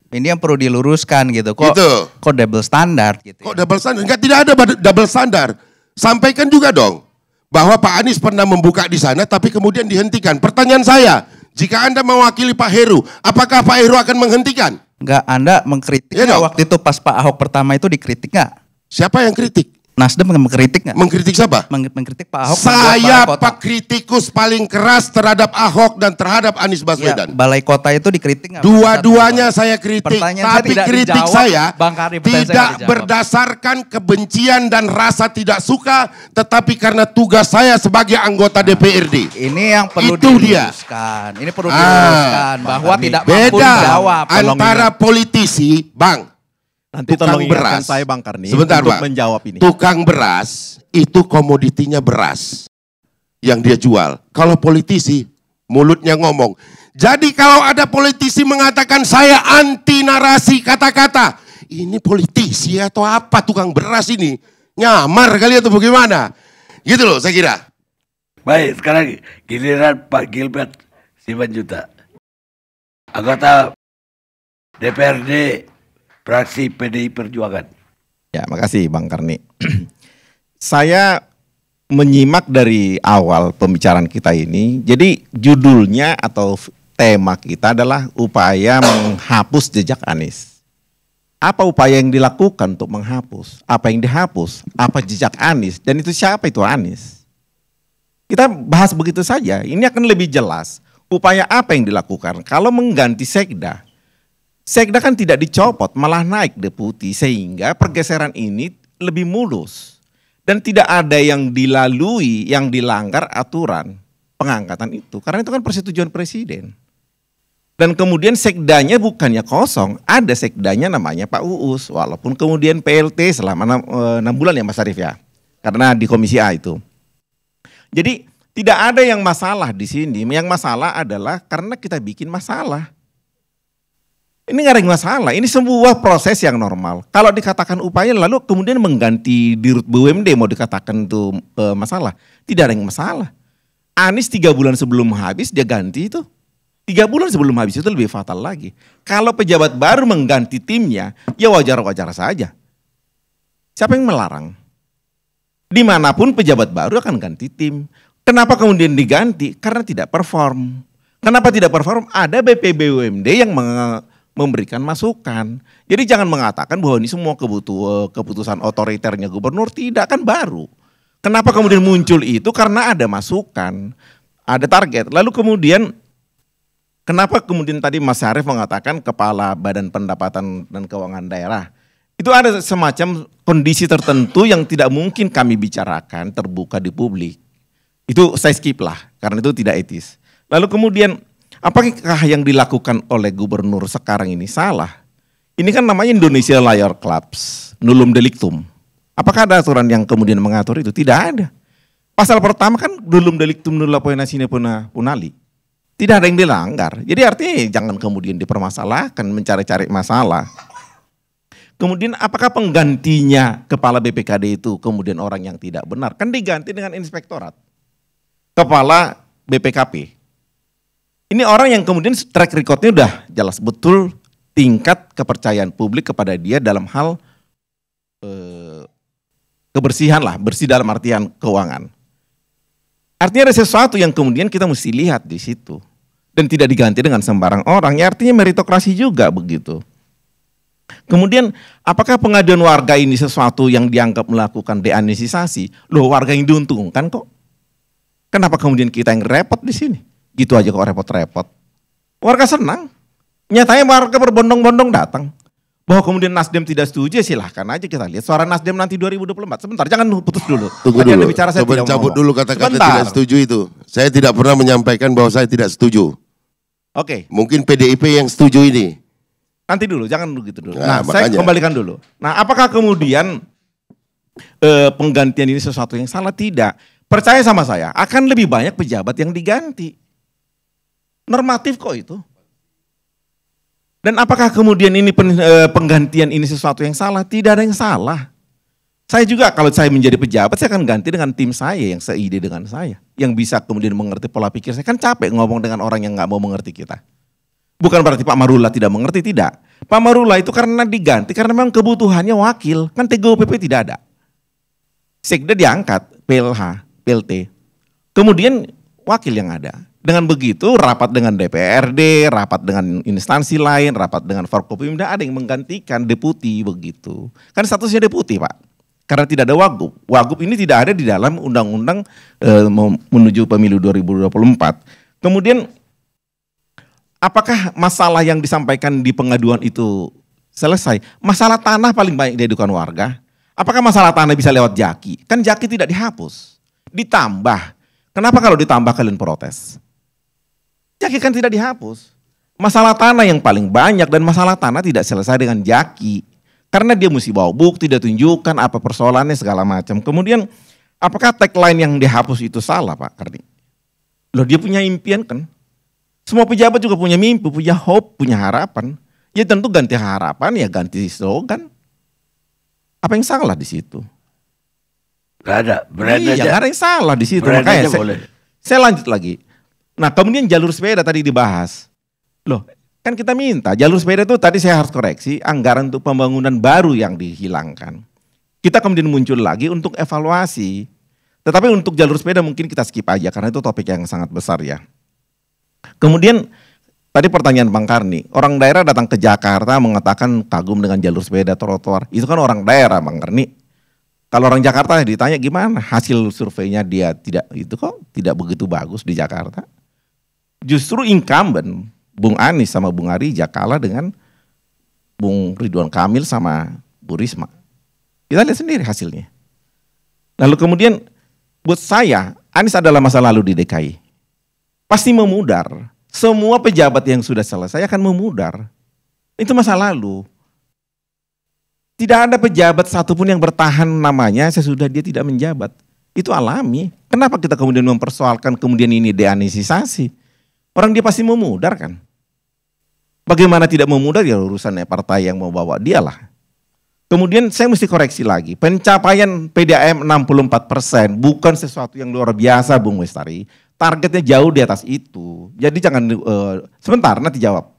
Ini yang perlu diluruskan gitu. Kok Gitu. kok double standar gitu. Kok double standar? Enggak, tidak ada double standar. Sampaikan juga dong bahwa Pak Anies pernah membuka di sana tapi kemudian dihentikan. Pertanyaan saya, jika Anda mewakili Pak Heru, apakah Pak Heru akan menghentikan? Enggak, Anda mengkritik Iya nggak dong. waktu itu pas Pak Ahok pertama itu dikritik nggak? Siapa yang kritik? Nasdem mengkritik nggak? Mengkritik siapa? Mengkritik Pak Ahok. Saya membuat balai kota. Pak kritikus paling keras terhadap Ahok dan terhadap Anies Ya, Baswedan. balai kota itu dikritik nggak? Dua-duanya saya kritik, Pertanyaan saya tapi tidak kritik dijawab, saya Bang Karni, pertanyaan saya tidak nggak dijawab. berdasarkan kebencian dan rasa tidak suka, tetapi karena tugas saya sebagai anggota DPRD. Ini yang perlu Itu dia. diluruskan. Ini perlu diluruskan bahwa tidak mampu Beda dijawab. antara politisi, Bang. Nanti Tukang tolong ingatkan beras. saya Bang Karni Sebentar, untuk Pak. menjawab ini. Tukang beras itu komoditinya beras yang dia jual. Kalau politisi mulutnya ngomong. Jadi kalau ada politisi mengatakan saya anti narasi kata-kata, ini politisi atau apa tukang beras ini? Nyamar kali atau bagaimana? Gitu loh saya kira. Baik, sekarang giliran Pak Gilbert Simanjuntak. Anggota DPRD fraksi PDI Perjuangan. Ya, makasih Bang Karni. Saya menyimak dari awal pembicaraan kita ini. Jadi judulnya atau tema kita adalah upaya menghapus jejak Anies. Apa upaya yang dilakukan untuk menghapus? Apa yang dihapus? Apa jejak Anies? Dan itu siapa itu Anies? Kita bahas begitu saja. Ini akan lebih jelas upaya apa yang dilakukan. Kalau mengganti Sekda, Sekda kan tidak dicopot, malah naik deputi, sehingga pergeseran ini lebih mulus. Dan tidak ada yang dilalui, yang dilanggar aturan pengangkatan itu. Karena itu kan persetujuan presiden. Dan kemudian sekdanya bukannya kosong, ada sekdanya namanya Pak Uus. Walaupun kemudian PLT selama 6 bulan ya Mas Arief ya. Karena di Komisi A itu. Jadi tidak ada yang masalah di sini. Yang masalah adalah karena kita bikin masalah. Ini nggak ada yang masalah, ini sebuah proses yang normal. Kalau dikatakan upaya lalu kemudian mengganti dirut BUMD mau dikatakan itu masalah. Tidak ada yang masalah. Anies 3 bulan sebelum habis dia ganti itu. 3 bulan sebelum habis itu lebih fatal lagi. Kalau pejabat baru mengganti timnya, ya wajar-wajar saja. Siapa yang melarang? Dimanapun pejabat baru akan ganti tim. Kenapa kemudian diganti? Karena tidak perform. Kenapa tidak perform? Ada BPBUMD yang memberikan masukan. Jadi jangan mengatakan bahwa ini semua keputusan otoriternya gubernur. Tidak, kan baru. Kenapa kemudian muncul itu? Karena ada masukan, ada target. Lalu kemudian kenapa kemudian tadi Mas Syarif mengatakan kepala Badan Pendapatan dan Keuangan Daerah? Itu ada semacam kondisi tertentu yang tidak mungkin kami bicarakan terbuka di publik. Itu saya skip lah, karena itu tidak etis. Lalu kemudian apakah yang dilakukan oleh gubernur sekarang ini salah? Ini kan namanya Indonesia Lawyer Clubs, nullum delictum. Apakah ada aturan yang kemudian mengatur itu? Tidak ada. Pasal pertama kan nullum delictum nulla poena sine punali. Tidak ada yang dilanggar. Jadi artinya jangan kemudian dipermasalahkan, mencari-cari masalah. Kemudian apakah penggantinya kepala BPKD itu kemudian orang yang tidak benar? Kan diganti dengan inspektorat. Kepala BPKP. Ini orang yang kemudian track recordnya udah jelas betul tingkat kepercayaan publik kepada dia dalam hal kebersihan lah, bersih dalam artian keuangan. Artinya ada sesuatu yang kemudian kita mesti lihat di situ. Dan tidak diganti dengan sembarang orang, ya artinya meritokrasi juga begitu. Kemudian apakah pengaduan warga ini sesuatu yang dianggap melakukan deanisisasi? Loh, warga yang diuntungkan kok. Kenapa kemudian kita yang repot di sini? Gitu aja kok repot-repot. Warga senang. Nyatanya warga berbondong-bondong datang. Bahwa kemudian Nasdem tidak setuju, silahkan aja kita lihat suara Nasdem nanti 2024. Sebentar, jangan putus dulu. Tunggu dulu. bicara, saya coba cabut dulu kata-kata tidak setuju itu. Saya tidak pernah menyampaikan bahwa saya tidak setuju. Oke. Mungkin PDIP yang setuju ini. Nanti dulu, jangan begitu dulu. Nah, saya kembalikan dulu. Nah, apakah kemudian penggantian ini sesuatu yang salah? Tidak. Percaya sama saya, akan lebih banyak pejabat yang diganti. Normatif kok itu. Dan apakah kemudian ini penggantian ini sesuatu yang salah? Tidak ada yang salah. Saya juga kalau saya menjadi pejabat, saya akan ganti dengan tim saya yang seide dengan saya. Yang bisa kemudian mengerti pola pikir saya. Kan capek ngomong dengan orang yang nggak mau mengerti kita. Bukan berarti Pak Marula tidak mengerti, tidak. Pak Marula itu karena diganti, karena memang kebutuhannya wakil. Kan TGOPP tidak ada. Sekda diangkat, PLH, PLT. Kemudian wakil yang ada. Dengan begitu rapat dengan DPRD, rapat dengan instansi lain, rapat dengan Forkopimda, ada yang menggantikan deputi begitu. Kan statusnya deputi Pak, karena tidak ada wagub. Wagub ini tidak ada di dalam undang-undang menuju pemilu 2024. Kemudian apakah masalah yang disampaikan di pengaduan itu selesai? Masalah tanah paling banyak diadukan warga. Apakah masalah tanah bisa lewat Jaki? Kan Jaki tidak dihapus, ditambah. Kenapa kalau ditambah kalian protes? Jaki kan tidak dihapus. Masalah tanah yang paling banyak dan masalah tanah tidak selesai dengan Jaki. Karena dia mesti bawa bukti, dia tunjukkan apa persoalannya segala macam. Kemudian apakah tagline yang dihapus itu salah Pak Karni? Loh, dia punya impian kan? Semua pejabat juga punya mimpi, punya hope, punya harapan. Ya tentu ganti harapan, ya ganti slogan. Apa yang salah di situ? Gak ada, brand Iya, aja. gak ada yang salah di situ. Brand Makanya aja boleh. saya lanjut lagi. Nah kemudian jalur sepeda tadi dibahas. Loh, kan kita minta jalur sepeda itu tadi saya harus koreksi, anggaran untuk pembangunan baru yang dihilangkan. Kita kemudian muncul lagi untuk evaluasi. Tetapi untuk jalur sepeda mungkin kita skip aja karena itu topik yang sangat besar ya. Kemudian tadi pertanyaan Bang Karni, orang daerah datang ke Jakarta mengatakan kagum dengan jalur sepeda trotoar. Itu kan orang daerah Bang Karni. Kalau orang Jakarta ditanya gimana hasil surveinya, dia tidak begitu bagus di Jakarta. Justru incumbent Bung Anies sama Bung Arija kalah dengan Bung Ridwan Kamil sama Bu Risma. Kita lihat sendiri hasilnya. Lalu kemudian buat saya Anies adalah masa lalu di DKI. Pasti memudar. Semua pejabat yang sudah selesai akan memudar. Itu masa lalu. Tidak ada pejabat satupun yang bertahan namanya sesudah dia tidak menjabat. Itu alami. Kenapa kita kemudian mempersoalkan kemudian ini deanisisasi? Orang dia pasti memudar kan. Bagaimana tidak memudar ya urusannya partai yang mau bawa dia lah. Kemudian saya mesti koreksi lagi. Pencapaian PDAM 64% bukan sesuatu yang luar biasa Bung Bestari. Targetnya jauh di atas itu. Jadi jangan, sebentar nanti jawab.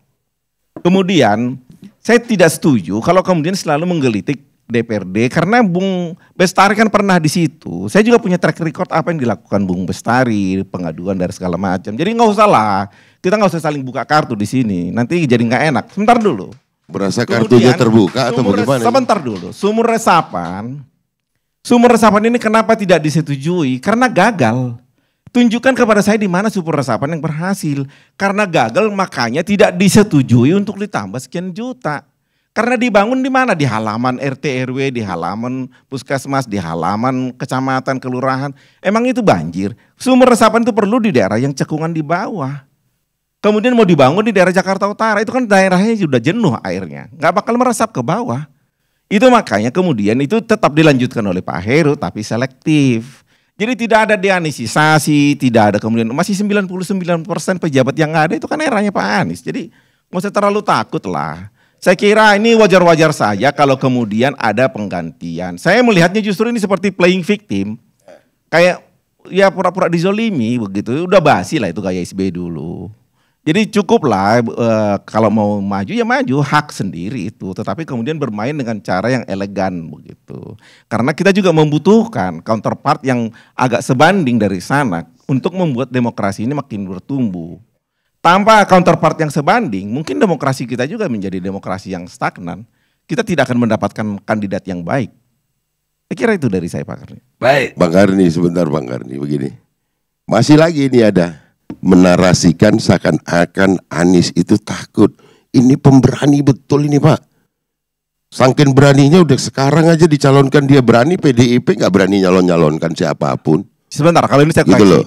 Kemudian saya tidak setuju kalau kemudian selalu menggelitik DPRD karena Bung Bestari kan pernah di situ. Saya juga punya track record apa yang dilakukan Bung Bestari, pengaduan dari segala macam. Jadi nggak usah lah, kita nggak usah saling buka kartu di sini. Nanti jadi nggak enak. Sebentar dulu. Berasa kartunya terbuka atau bagaimana? Sebentar dulu. Sumur resapan Sumur resapan ini kenapa tidak disetujui? Karena gagal. Tunjukkan kepada saya di mana sumur resapan yang berhasil. Karena gagal makanya tidak disetujui untuk ditambah sekian juta. Karena dibangun di mana? Di halaman RT RW, di halaman puskesmas, di halaman kecamatan, kelurahan. Emang itu banjir. Sumur resapan itu perlu di daerah yang cekungan di bawah. Kemudian mau dibangun di daerah Jakarta Utara, itu kan daerahnya sudah jenuh airnya. Nggak bakal meresap ke bawah. Itu makanya kemudian itu tetap dilanjutkan oleh Pak Heru tapi selektif. Jadi tidak ada deanisisasi, tidak ada kemudian masih 99% pejabat yang ada itu kan eranya Pak Anies. Jadi nggak usah terlalu takut lah. Saya kira ini wajar-wajar saja kalau kemudian ada penggantian. Saya melihatnya justru ini seperti playing victim. Kayak ya pura-pura dizolimi begitu. Udah basi lah itu kayak SBY dulu. Jadi cukuplah kalau mau maju ya maju, hak sendiri itu. Tetapi kemudian bermain dengan cara yang elegan begitu. Karena kita juga membutuhkan counterpart yang agak sebanding dari sana untuk membuat demokrasi ini makin bertumbuh. Tanpa counterpart yang sebanding, mungkin demokrasi kita juga menjadi demokrasi yang stagnan. Kita tidak akan mendapatkan kandidat yang baik. Saya kira itu dari saya Pak Karni. Baik. Bang Karni, sebentar Bang Karni, begini. Masih lagi ini ada menarasikan seakan-akan Anies itu takut. Ini pemberani betul ini Pak. Saking beraninya udah sekarang aja dicalonkan dia berani, PDIP nggak berani nyalon-nyalonkan siapapun. Sebentar, kalau ini saya Gitu koreksi. loh.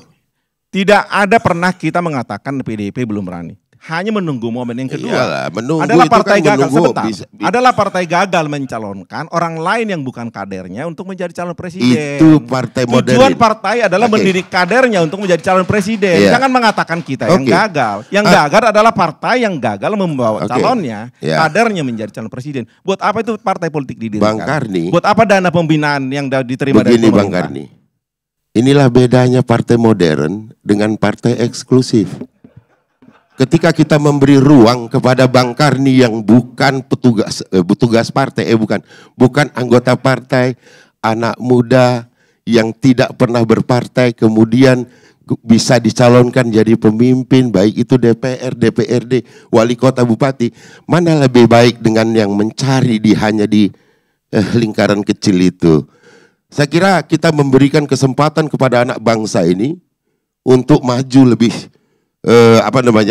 Tidak ada pernah kita mengatakan PDIP belum berani. Hanya menunggu momen yang kedua. Iyalah, menunggu adalah itu partai kan gagal menunggu, sebentar. bisa. Adalah partai gagal mencalonkan orang lain yang bukan kadernya untuk menjadi calon presiden. Itu partai modern. Tujuan partai adalah Oke. mendidik kadernya untuk menjadi calon presiden. Iya. Jangan mengatakan kita yang Oke. gagal. Yang gagal adalah partai yang gagal membawa Oke. calonnya, Iya. kadernya menjadi calon presiden. Buat apa itu partai politik didirikan? Bang Karni. Buat apa dana pembinaan yang diterima dari Begini Bang pemerintah? Karni. Inilah bedanya partai modern dengan partai eksklusif. Ketika kita memberi ruang kepada Bang Karni yang bukan petugas partai, bukan anggota partai, anak muda yang tidak pernah berpartai, kemudian bisa dicalonkan jadi pemimpin, baik itu DPR, DPRD, wali kota, bupati, mana lebih baik dengan yang mencari hanya di lingkaran kecil itu. Saya kira kita memberikan kesempatan kepada anak bangsa ini untuk maju lebih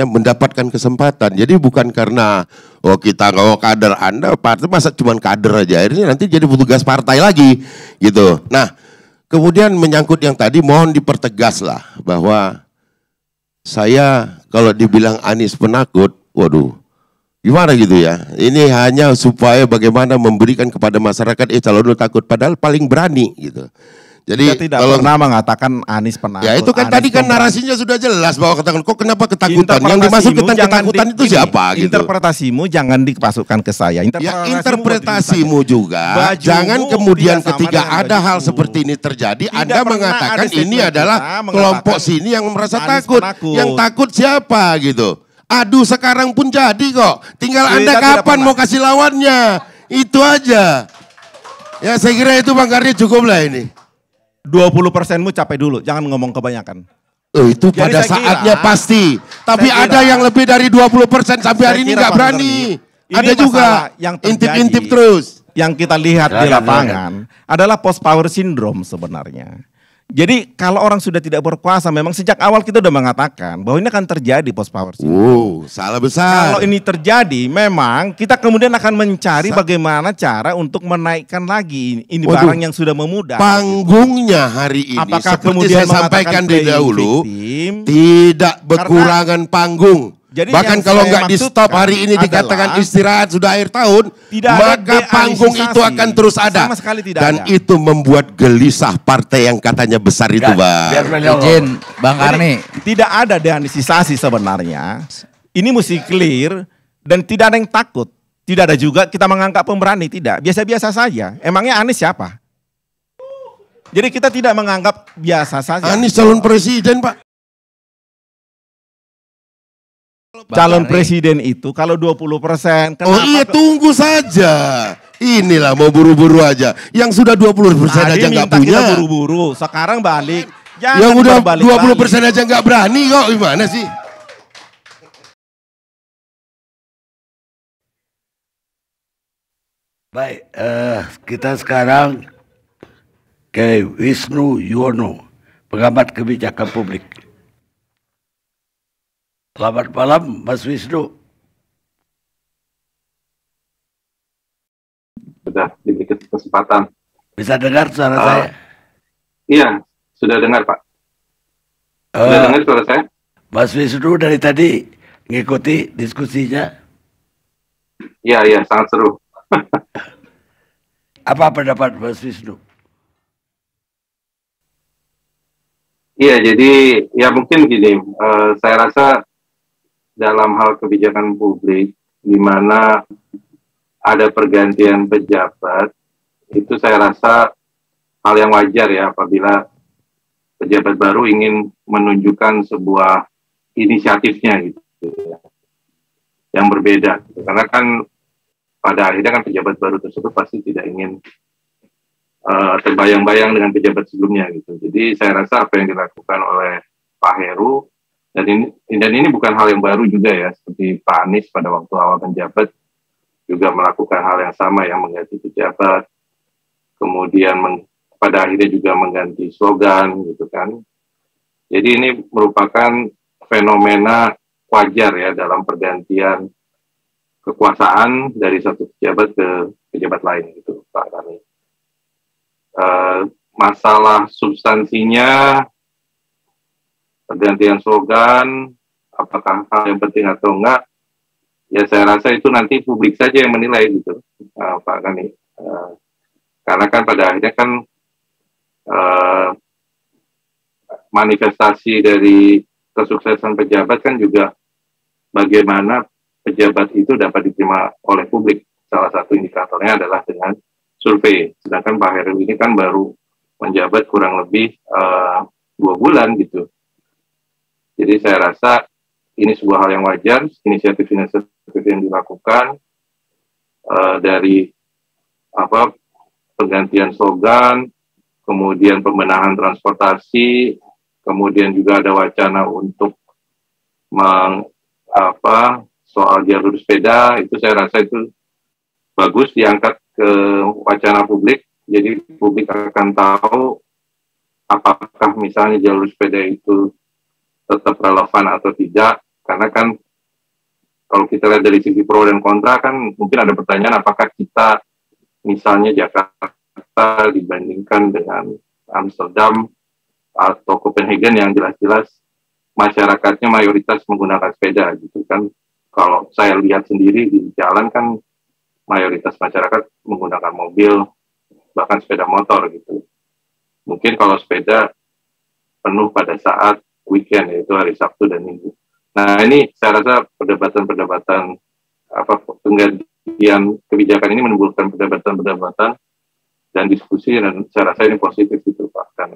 mendapatkan kesempatan. Jadi bukan karena kita nggak kader Anda partai masa cuma kader aja, akhirnya nanti jadi petugas partai lagi gitu. Nah, kemudian menyangkut yang tadi mohon dipertegas lah bahwa saya kalau dibilang Anies penakut, waduh, gimana gitu ya? Ini hanya supaya bagaimana memberikan kepada masyarakat calon lu takut, padahal paling berani gitu. Jadi Kita tidak kalau pernah mengatakan Anies penakut. ya itu kan Anies tadi kan pemberani. narasinya sudah jelas bahwa katakan kok kenapa ketakutan? Yang dimaksud Interpretasimu tentang jangan ketakutan itu gini, siapa gitu? Interpretasimu jangan dipasukkan ke saya. Ya interpretasimu juga. Bajumu Jangan kemudian tidak sama ketika dengan ada hal bajuku. seperti ini terjadi, Tidak Anda pernah mengatakan ada statement ini kita adalah mengatakan kelompok sini yang merasa Anies takut. penakut. Yang takut siapa gitu? Aduh sekarang pun jadi kok. Tinggal Kita Anda tidak kapan pernah. mau kasih lawannya. Itu aja. Ya saya kira itu Bang Karni cukup lah ini. 20%mu capek dulu, jangan ngomong kebanyakan. Itu Jadi pada saya kira- saatnya pasti. Tapi saya ada kira- yang lebih dari 20% sampai hari Saya ini kira, nggak Pak berani. Karni, Ada ini juga masalah yang terjadi. intip-intip terus. Yang kita lihat di Silakan, lapangan adalah post power syndrome sebenarnya. Jadi kalau orang sudah tidak berkuasa, memang sejak awal kita udah mengatakan bahwa ini akan terjadi post power syndrome. Wow, salah besar. Kalau ini terjadi, memang kita kemudian akan mencari bagaimana cara untuk menaikkan lagi ini Waduh. barang yang sudah memudar. Panggungnya hari ini Apakah seperti kemudian saya sampaikan di playing dahulu victim? tidak berkurangan panggung. Jadi Bahkan yang kalau saya nggak di stop hari ini maksudkan dikatakan adalah istirahat sudah akhir tahun, tidak ada maka panggung dealisasi. itu akan terus ada. Sama sekali tidak Dan ada. itu membuat gelisah partai yang katanya besar itu, Biar Bang. beliau Izin Bang Jadi, Karni. tidak ada deanisisasi sebenarnya. Ini mesti clear dan tidak ada yang takut. Tidak ada juga kita menganggap pemberani, tidak. Biasa-biasa saja. Emangnya Anies siapa? Jadi kita tidak menganggap biasa saja. Anies calon presiden, Pak. Calon presiden itu kalau 20%. Oh iya, tunggu saja. Inilah mau buru-buru aja. Yang sudah 20% aja nggak minta punya. kita buru-buru, sekarang balik. Jangan Yang udah berbalik-balik. 20% aja nggak berani kok, gimana sih? Baik, kita sekarang ke Wisnu Yono, pengamat kebijakan publik. Selamat malam, Mas Wisnu. Sudah diberi kesempatan. Bisa dengar suara saya? Iya, sudah dengar Pak. Sudah dengar suara saya? Mas Wisnu dari tadi ngikuti diskusinya. Iya, sangat seru. Apa pendapat Mas Wisnu? Iya, jadi ya mungkin gini, saya rasa dalam hal kebijakan publik, di mana ada pergantian pejabat, itu saya rasa hal yang wajar ya apabila pejabat baru ingin menunjukkan sebuah inisiatifnya gitu, yang berbeda. Karena kan pada akhirnya kan pejabat baru tersebut pasti tidak ingin terbayang-bayang dengan pejabat sebelumnya gitu. Jadi saya rasa apa yang dilakukan oleh Pak Heru dan ini bukan hal yang baru juga ya, seperti Pak Anies pada waktu awal menjabat juga melakukan hal yang sama, yang mengganti pejabat, kemudian pada akhirnya juga mengganti slogan gitu kan. Jadi ini merupakan fenomena wajar ya dalam pergantian kekuasaan dari satu pejabat ke pejabat lain gitu Pak Kani. Masalah substansinya, pergantian slogan, apakah hal yang penting atau enggak, ya saya rasa itu nanti publik saja yang menilai gitu, Pak Kani. Karena kan pada akhirnya kan manifestasi dari kesuksesan pejabat kan juga bagaimana pejabat itu dapat diterima oleh publik. Salah satu indikatornya adalah dengan survei. Sedangkan Pak Heru ini kan baru menjabat kurang lebih 2 bulan gitu. Jadi saya rasa ini sebuah hal yang wajar, inisiatif-inisiatif yang dilakukan dari penggantian slogan, kemudian pembenahan transportasi, kemudian juga ada wacana untuk soal jalur sepeda, itu saya rasa itu bagus diangkat ke wacana publik, jadi publik akan tahu apakah misalnya jalur sepeda itu tetap relevan atau tidak, karena kan kalau kita lihat dari sisi pro dan kontra kan mungkin ada pertanyaan apakah kita misalnya Jakarta dibandingkan dengan Amsterdam atau Copenhagen yang jelas-jelas masyarakatnya mayoritas menggunakan sepeda gitu kan. Kalau saya lihat sendiri di jalan kan mayoritas masyarakat menggunakan mobil, bahkan sepeda motor gitu. Mungkin kalau sepeda penuh pada saat weekend, yaitu hari Sabtu dan Minggu. Nah ini saya rasa perdebatan-perdebatan penggantian kebijakan ini menimbulkan perdebatan-perdebatan dan diskusi, dan saya rasa ini positif itu Pak.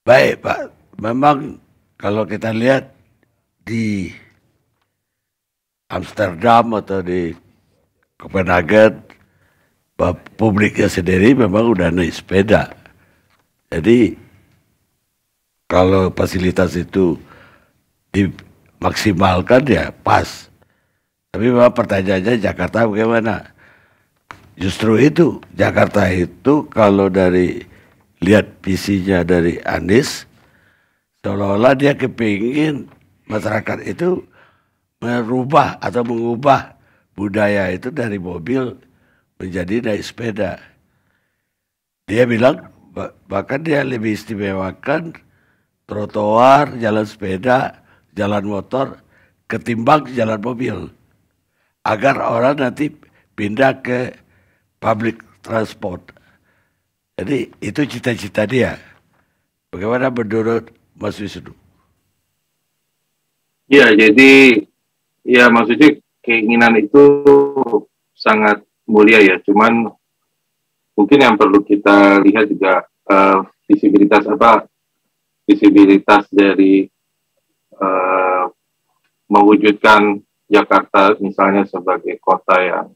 Baik Pak, memang kalau kita lihat di Amsterdam atau di Copenhagen, publiknya sendiri memang udah naik sepeda. Jadi kalau fasilitas itu dimaksimalkan ya pas. Tapi memang pertanyaannya Jakarta bagaimana? Justru itu, Jakarta itu kalau dari lihat visinya dari Anies, seolah-olah dia kepingin masyarakat itu merubah atau mengubah budaya itu dari mobil menjadi naik sepeda. Dia bilang bahkan dia lebih istimewakan trotoar, jalan sepeda, jalan motor ketimbang jalan mobil. Agar orang nanti pindah ke public transport. Jadi itu cita-cita dia. Bagaimana menurut Mas Wisnu? Ya, jadi ya maksudnya keinginan itu sangat mulia ya. Cuman mungkin yang perlu kita lihat juga visibilitas dari mewujudkan Jakarta misalnya sebagai kota yang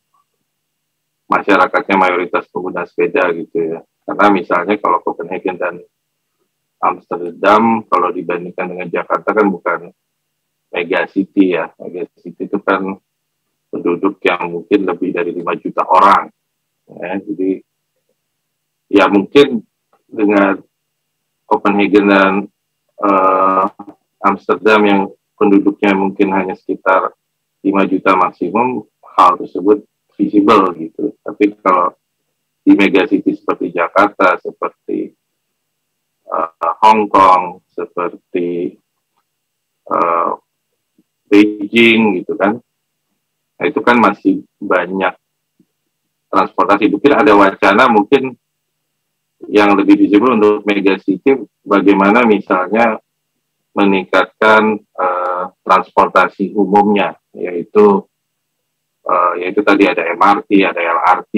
masyarakatnya mayoritas pengguna sepeda gitu ya. Karena misalnya kalau Copenhagen dan Amsterdam kalau dibandingkan dengan Jakarta kan bukan mega city ya. Mega city itu kan penduduk yang mungkin lebih dari 5 juta orang. Ya, jadi ya mungkin dengan Copenhagen dan Amsterdam yang penduduknya mungkin hanya sekitar 5 juta maksimum, hal tersebut visible gitu. Tapi kalau di megacity seperti Jakarta, seperti Hong Kong, seperti Beijing gitu kan, nah itu kan masih banyak transportasi. Mungkin ada wacana mungkin yang lebih visible untuk megacity, bagaimana misalnya meningkatkan transportasi umumnya, yaitu tadi ada MRT, ada LRT.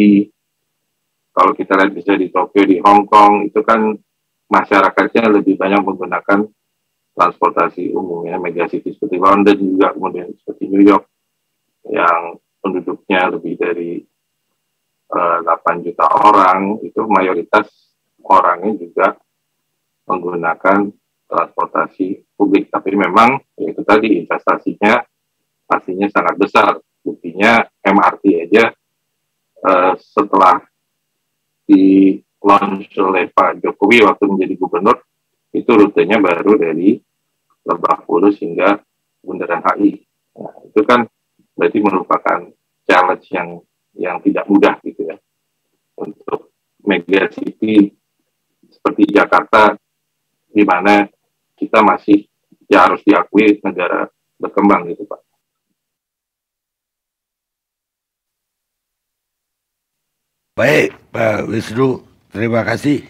Kalau kita lihat bisa di Tokyo, di Hong Kong, itu kan masyarakatnya lebih banyak menggunakan transportasi umumnya. Megacity seperti London juga, kemudian seperti New York, yang penduduknya lebih dari 8 juta orang, itu mayoritas orangnya juga menggunakan transportasi publik. Tapi memang itu tadi investasinya pastinya sangat besar. Buktinya MRT aja setelah di launch oleh Pak Jokowi waktu menjadi gubernur, itu rutenya baru dari Lebak Bulus hingga Bundaran HI. Nah, itu kan berarti merupakan challenge yang tidak mudah gitu ya untuk megacity seperti Jakarta, di mana kita masih ya harus diakui negara berkembang gitu Pak. Baik, Pak Wisnu, terima kasih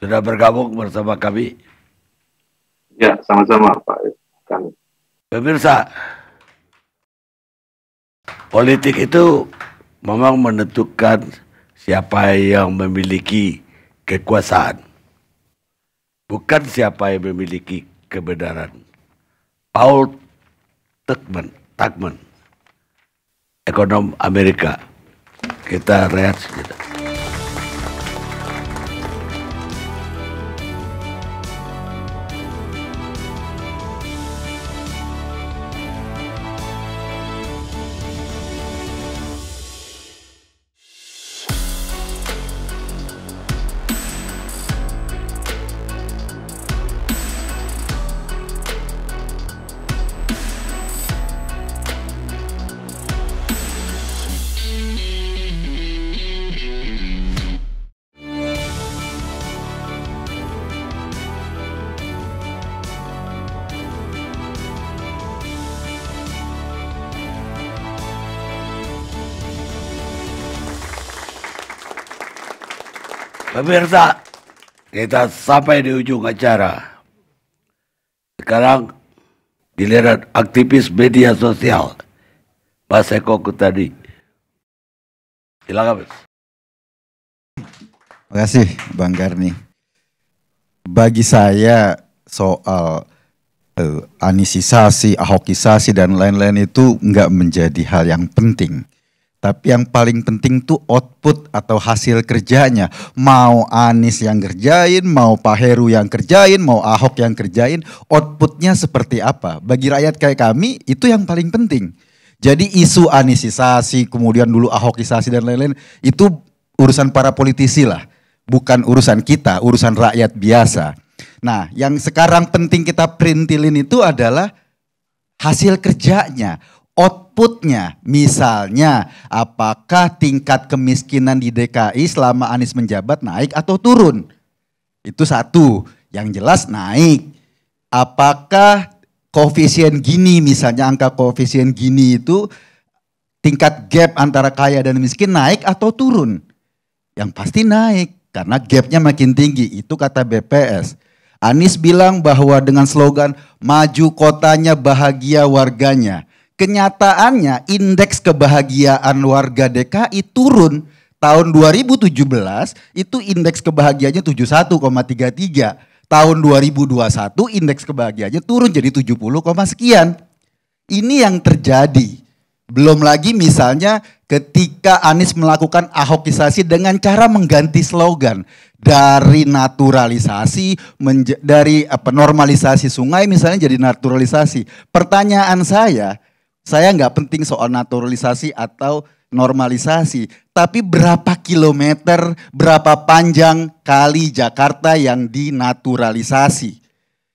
sudah bergabung bersama kami. Ya, sama-sama Pak. Pemirsa, politik itu memang menentukan siapa yang memiliki kekuasaan, bukan siapa yang memiliki kebenaran. Paul Tuchman, ekonom Amerika. Kita rehat sejenak. Pemirsa, kita sampai di ujung acara. Sekarang giliran aktivis media sosial, Mas Eko Kutadi. Silakan, Mas. Terima kasih, Bang Karni. Bagi saya soal anisisasi, ahokisasi dan lain-lain itu nggak menjadi hal yang penting. Tapi yang paling penting tuh output atau hasil kerjanya. Mau Anies yang kerjain, mau Pak Heru yang kerjain, mau Ahok yang kerjain, outputnya seperti apa. Bagi rakyat kayak kami itu yang paling penting. Jadi isu anisisasi, kemudian dulu ahokisasi dan lain-lain, itu urusan para politisi lah. Bukan urusan kita, urusan rakyat biasa. Nah, yang sekarang penting kita perintilin itu adalah hasil kerjanya. Outputnya, misalnya apakah tingkat kemiskinan di DKI selama Anies menjabat naik atau turun? Itu satu, yang jelas naik. Apakah koefisien Gini, misalnya angka koefisien Gini itu tingkat gap antara kaya dan miskin naik atau turun? Yang pasti naik, karena gapnya makin tinggi, itu kata BPS. Anies bilang bahwa dengan slogan maju kotanya bahagia warganya. Kenyataannya indeks kebahagiaan warga DKI turun. Tahun 2017 itu indeks kebahagiaannya 71,33. Tahun 2021 indeks kebahagiaannya turun jadi 70, sekian. Ini yang terjadi. Belum lagi misalnya ketika Anies melakukan ahokisasi dengan cara mengganti slogan. Dari naturalisasi, dari normalisasi sungai misalnya jadi naturalisasi. Pertanyaan saya nggak penting soal naturalisasi atau normalisasi, tapi berapa kilometer, berapa panjang kali Jakarta yang dinaturalisasi.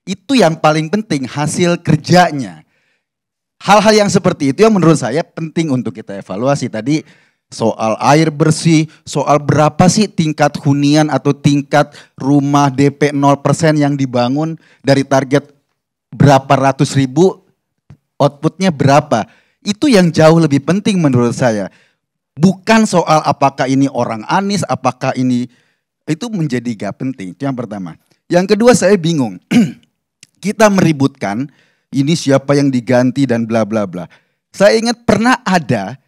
Itu yang paling penting, hasil kerjanya. Hal-hal yang seperti itu yang menurut saya penting untuk kita evaluasi. Tadi soal air bersih, soal berapa sih tingkat hunian atau tingkat rumah DP 0% yang dibangun dari target berapa ratus ribu, outputnya berapa. Itu yang jauh lebih penting menurut saya. Bukan soal apakah ini orang Anies, apakah ini, itu menjadi gak penting. Itu yang pertama. Yang kedua saya bingung. Kita meributkan ini siapa yang diganti dan bla bla bla. Saya ingat pernah ada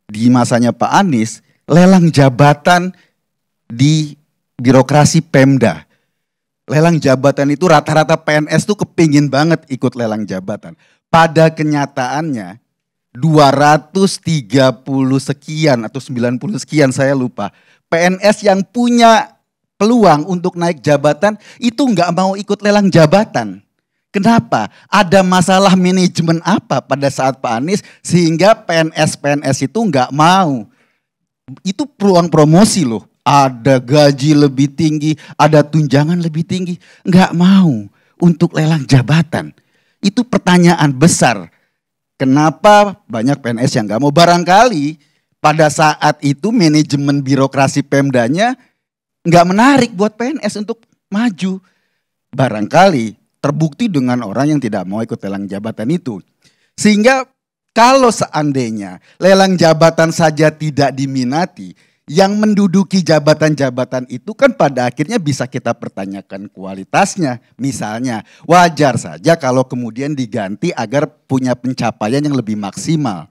di masanya Pak Anies lelang jabatan di birokrasi Pemda. Lelang jabatan itu rata-rata PNS tuh kepingin banget ikut lelang jabatan. Pada kenyataannya 230 sekian atau 90 sekian saya lupa. PNS yang punya peluang untuk naik jabatan itu nggak mau ikut lelang jabatan. Kenapa? Ada masalah manajemen apa pada saat Pak Anies sehingga PNS-PNS itu nggak mau. Itu peluang promosi loh. Ada gaji lebih tinggi, ada tunjangan lebih tinggi. Nggak mau untuk lelang jabatan. Itu pertanyaan besar. Kenapa banyak PNS yang nggak mau? Barangkali pada saat itu manajemen birokrasi Pemdanya nggak menarik buat PNS untuk maju. Barangkali terbukti dengan orang yang tidak mau ikut lelang jabatan itu. Sehingga kalau seandainya lelang jabatan saja tidak diminati, yang menduduki jabatan-jabatan itu kan pada akhirnya bisa kita pertanyakan kualitasnya. Misalnya wajar saja kalau kemudian diganti agar punya pencapaian yang lebih maksimal.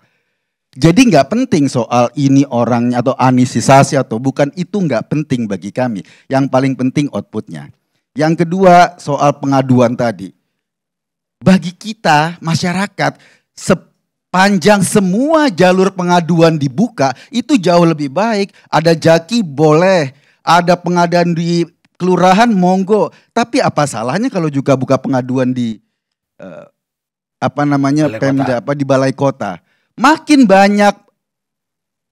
Jadi nggak penting soal ini orangnya atau anisisasi atau bukan, itu nggak penting bagi kami. Yang paling penting outputnya. Yang kedua soal pengaduan tadi. Bagi kita masyarakat sepanjang semua jalur pengaduan dibuka itu jauh lebih baik. Ada Jaki boleh, ada pengaduan di kelurahan monggo. Tapi apa salahnya kalau juga buka pengaduan di Pemda di balai kota. Makin banyak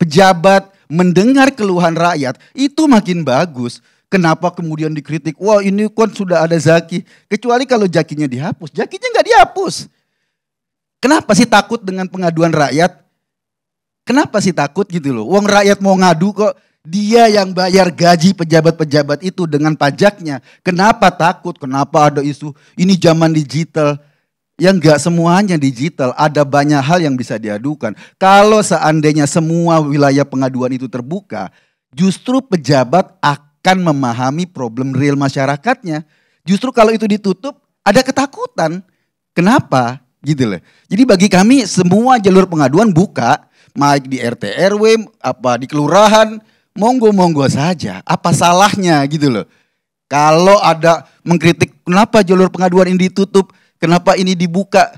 pejabat mendengar keluhan rakyat itu makin bagus. Kenapa kemudian dikritik? Wah ini kan sudah ada Zaki. Kecuali kalau Jakinya dihapus. Jakinya nggak dihapus. Kenapa sih takut dengan pengaduan rakyat? Kenapa sih takut gitu loh? Uang rakyat mau ngadu kok. Dia yang bayar gaji pejabat-pejabat itu dengan pajaknya. Kenapa takut? Kenapa ada isu ini zaman digital? Yang nggak semuanya digital. Ada banyak hal yang bisa diadukan. Kalau seandainya semua wilayah pengaduan itu terbuka, justru pejabat akan memahami problem real masyarakatnya. Justru kalau itu ditutup ada ketakutan. Kenapa? Gitu loh. Jadi bagi kami semua jalur pengaduan buka, baik di RT RW, apa di kelurahan, monggo-monggo saja. Apa salahnya gitu loh. Kalau ada mengkritik kenapa jalur pengaduan ini ditutup, kenapa ini dibuka?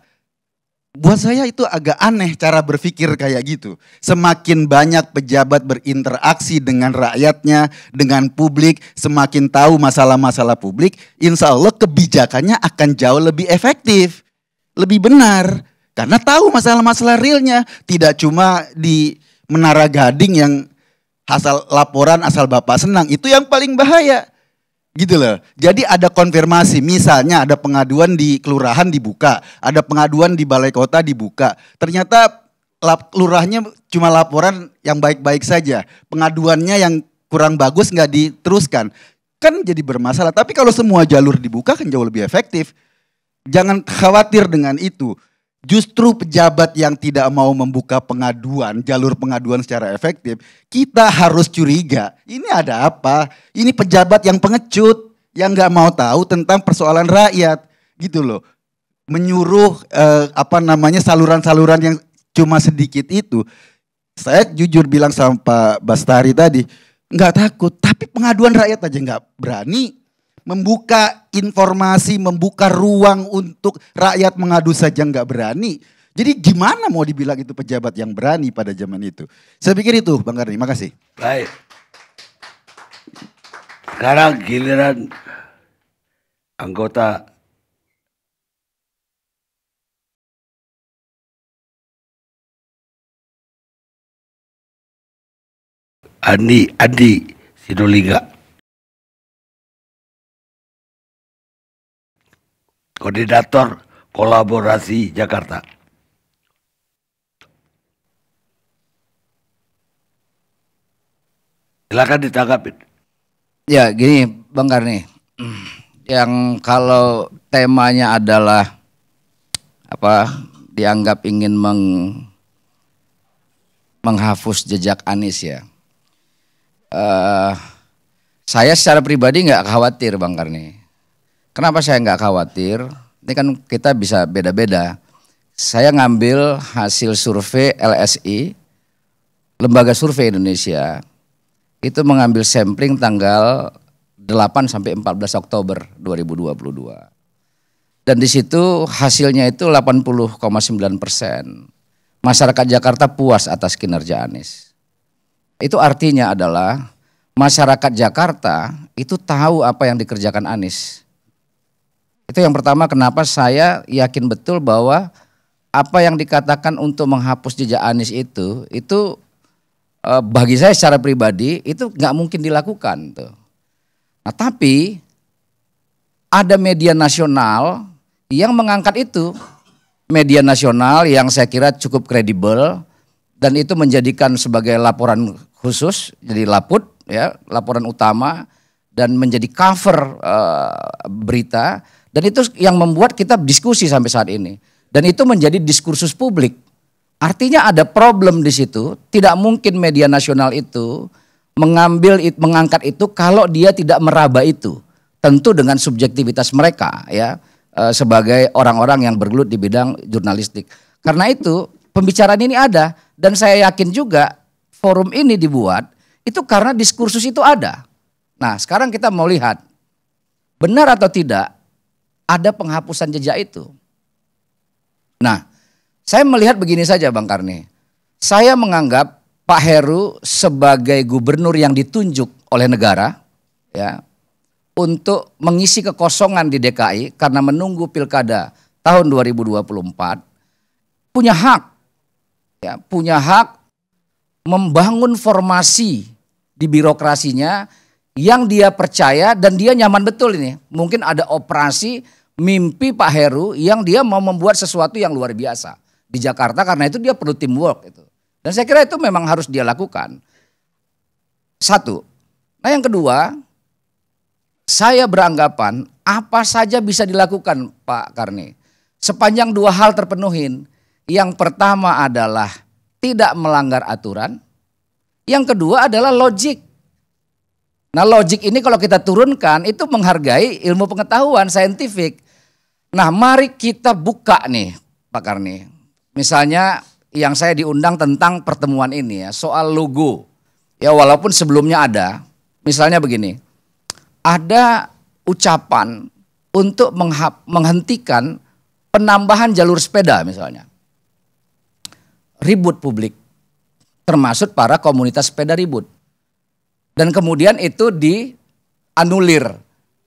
Buat saya itu agak aneh cara berpikir kayak gitu. Semakin banyak pejabat berinteraksi dengan rakyatnya, dengan publik, semakin tahu masalah-masalah publik, insya Allah kebijakannya akan jauh lebih efektif, lebih benar. Karena tahu masalah-masalah realnya. Tidak cuma di Menara Gading yang asal laporan, asal Bapak senang. Itu yang paling bahaya. Gitu loh. Jadi ada konfirmasi, misalnya ada pengaduan di kelurahan dibuka, ada pengaduan di balai kota dibuka. Ternyata lurahnya cuma laporan yang baik-baik saja, pengaduannya yang kurang bagus nggak diteruskan. Kan jadi bermasalah. Tapi kalau semua jalur dibuka kan jauh lebih efektif. Jangan khawatir dengan itu. Justru pejabat yang tidak mau membuka pengaduan, jalur pengaduan secara efektif, kita harus curiga. Ini ada apa? Ini pejabat yang pengecut, yang nggak mau tahu tentang persoalan rakyat, gitu loh. Menyuruh saluran-saluran yang cuma sedikit itu. Saya jujur bilang sama Pak Bastari tadi, nggak takut, tapi pengaduan rakyat aja nggak berani. Membuka informasi, membuka ruang untuk rakyat mengadu saja nggak berani. Jadi gimana mau dibilang itu pejabat yang berani pada zaman itu? Saya pikir itu, Bang Karni. Makasih. Baik. Sekarang giliran anggota Andi Sinulinga. Koordinator Kolaborasi Jakarta. Silakan ditanggapin. Ya gini Bang Karni, yang kalau temanya adalah dianggap ingin menghapus jejak Anies ya. Saya secara pribadi nggak khawatir Bang Karni. Kenapa saya nggak khawatir? Ini kan kita bisa beda-beda. Saya ngambil hasil survei LSI, Lembaga Survei Indonesia, itu mengambil sampling tanggal 8 sampai 14 Oktober 2022. Dan di situ hasilnya itu 80,9%. Masyarakat Jakarta puas atas kinerja Anies. Itu artinya adalah masyarakat Jakarta itu tahu apa yang dikerjakan Anies. Itu yang pertama kenapa saya yakin betul bahwa apa yang dikatakan untuk menghapus jejak Anies itu bagi saya secara pribadi itu nggak mungkin dilakukan tuh. Nah, tapi ada media nasional yang mengangkat itu, media nasional yang saya kira cukup kredibel dan itu menjadikan sebagai laporan khusus, jadi laput ya, laporan utama dan menjadi cover berita dan itu yang membuat kita diskusi sampai saat ini dan itu menjadi diskursus publik. Artinya ada problem di situ, tidak mungkin media nasional itu mengangkat itu kalau dia tidak meraba itu. Tentu dengan subjektivitas mereka ya sebagai orang-orang yang bergelut di bidang jurnalistik. Karena itu pembicaraan ini ada dan saya yakin juga forum ini dibuat itu karena diskursus itu ada. Nah, sekarang kita mau lihat benar atau tidak ada penghapusan jejak itu. Nah, saya melihat begini saja Bang Karni. Saya menganggap Pak Heru sebagai gubernur yang ditunjuk oleh negara ya untuk mengisi kekosongan di DKI karena menunggu pilkada tahun 2024 punya hak membangun formasi di birokrasinya yang dia percaya dan dia nyaman betul ini. Mungkin ada operasi mimpi Pak Heru yang dia mau membuat sesuatu yang luar biasa di Jakarta karena itu dia perlu teamwork itu. Dan saya kira itu memang harus dia lakukan. Satu. Nah yang kedua, saya beranggapan apa saja bisa dilakukan Pak Karni. Sepanjang dua hal terpenuhin. Yang pertama adalah tidak melanggar aturan. Yang kedua adalah logik. Nah logik ini kalau kita turunkan itu menghargai ilmu pengetahuan saintifik. Nah mari kita buka nih Pak Karni. Misalnya yang saya diundang tentang pertemuan ini ya, soal logo. Ya walaupun sebelumnya ada, misalnya begini, ada ucapan untuk menghentikan penambahan jalur sepeda misalnya. Ribut publik, termasuk para komunitas sepeda ribut. Dan kemudian itu dianulir.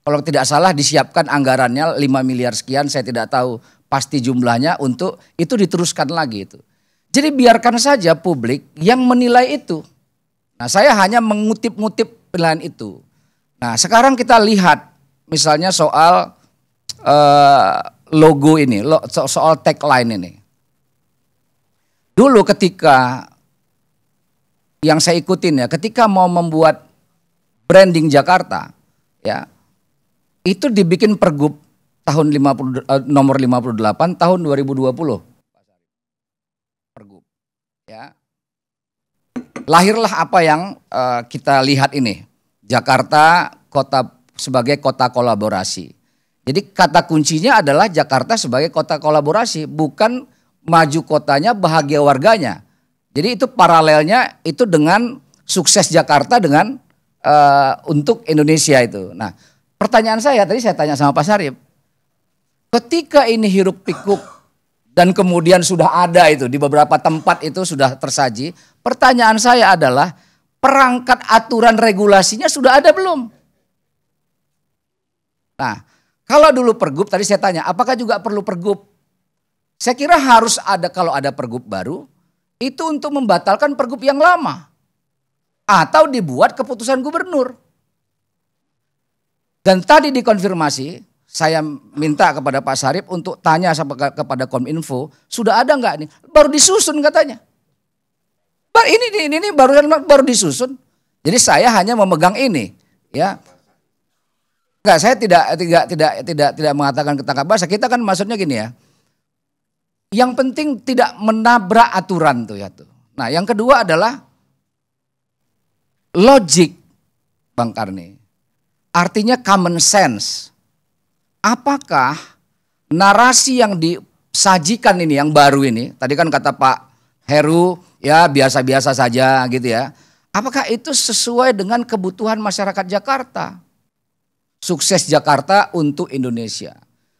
Kalau tidak salah disiapkan anggarannya 5 miliar sekian, saya tidak tahu pasti jumlahnya untuk itu diteruskan lagi itu. Jadi biarkan saja publik yang menilai itu. Nah saya hanya mengutip-ngutip penilaian itu. Nah sekarang kita lihat misalnya soal logo ini, soal tagline ini. Dulu ketika yang saya ikutin ya, ketika mau membuat branding Jakarta ya, itu dibikin pergub tahun nomor 58 tahun 2020. Pergub. Ya. Lahirlah apa yang kita lihat ini. Jakarta sebagai kota kolaborasi. Jadi kata kuncinya adalah Jakarta sebagai kota kolaborasi, bukan maju kotanya bahagia warganya. Jadi itu paralelnya itu dengan sukses Jakarta dengan untuk Indonesia itu. Nah, pertanyaan saya tadi saya tanya sama Pak Sarip. Ketika ini hiruk pikuk dan kemudian sudah ada itu di beberapa tempat itu sudah tersaji. Pertanyaan saya adalah perangkat aturan regulasinya sudah ada belum? Nah kalau dulu pergub tadi saya tanya apakah juga perlu pergub? Saya kira harus ada kalau ada pergub baru itu untuk membatalkan pergub yang lama. atau dibuat keputusan gubernur. Dan tadi dikonfirmasi, saya minta kepada Pak Sarip untuk tanya kepada Kominfo, sudah ada nggak nih? Baru disusun katanya. Ini baru disusun. Jadi saya hanya memegang ini, ya. Enggak, saya tidak mengatakan ketangkap basah. Kita kan maksudnya gini ya. Yang penting tidak menabrak aturan tuh ya tuh. Nah, yang kedua adalah logik, Bang Karni. Artinya common sense. Apakah narasi yang disajikan ini, yang baru ini, tadi kan kata Pak Heru, ya biasa-biasa saja gitu ya. Apakah itu sesuai dengan kebutuhan masyarakat Jakarta? Sukses Jakarta untuk Indonesia.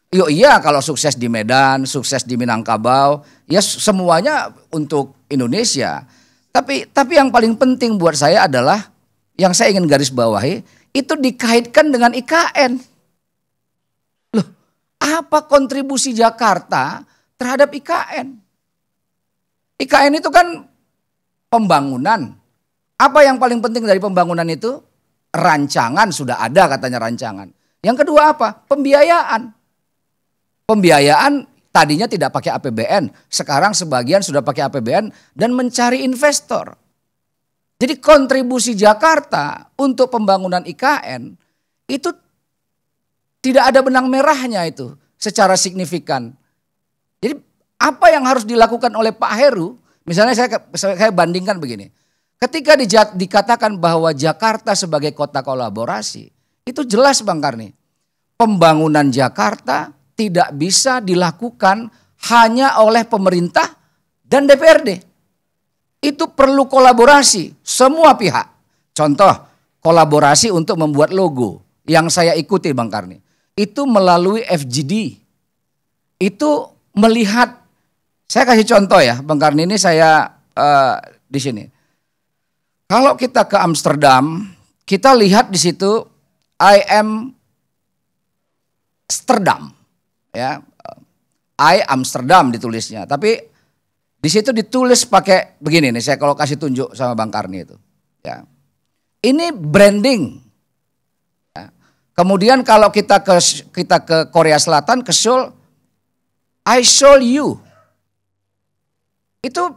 Iya kalau sukses di Medan, sukses di Minangkabau, ya semuanya untuk Indonesia. Tapi yang paling penting buat saya adalah, yang saya ingin garis bawahi, itu dikaitkan dengan IKN. Loh, apa kontribusi Jakarta terhadap IKN? IKN itu kan pembangunan. Apa yang paling penting dari pembangunan itu? Rancangan, sudah ada katanya rancangan. Yang kedua apa? Pembiayaan. Pembiayaan tadinya tidak pakai APBN, sekarang sebagian sudah pakai APBN dan mencari investor. Jadi kontribusi Jakarta untuk pembangunan IKN itu tidak ada benang merahnya itu secara signifikan. Jadi apa yang harus dilakukan oleh Pak Heru, misalnya saya bandingkan begini. Ketika dikatakan bahwa Jakarta sebagai kota kolaborasi, itu jelas Bang Karni. Pembangunan Jakarta tidak bisa dilakukan hanya oleh pemerintah dan DPRD. Itu perlu kolaborasi semua pihak. Contoh, kolaborasi untuk membuat logo yang saya ikuti Bang Karni. Itu melalui FGD. Itu melihat, saya kasih contoh ya Bang Karni, ini saya di sini. Kalau kita ke Amsterdam, kita lihat di situ I am Amsterdam, ya, I Amsterdam ditulisnya. Tapi di situ ditulis pakai begini nih. Saya kalau kasih tunjuk sama Bang Karni itu, ya, ini branding. Ya. Kemudian kalau kita ke Korea Selatan, ke Seoul, I show you. Itu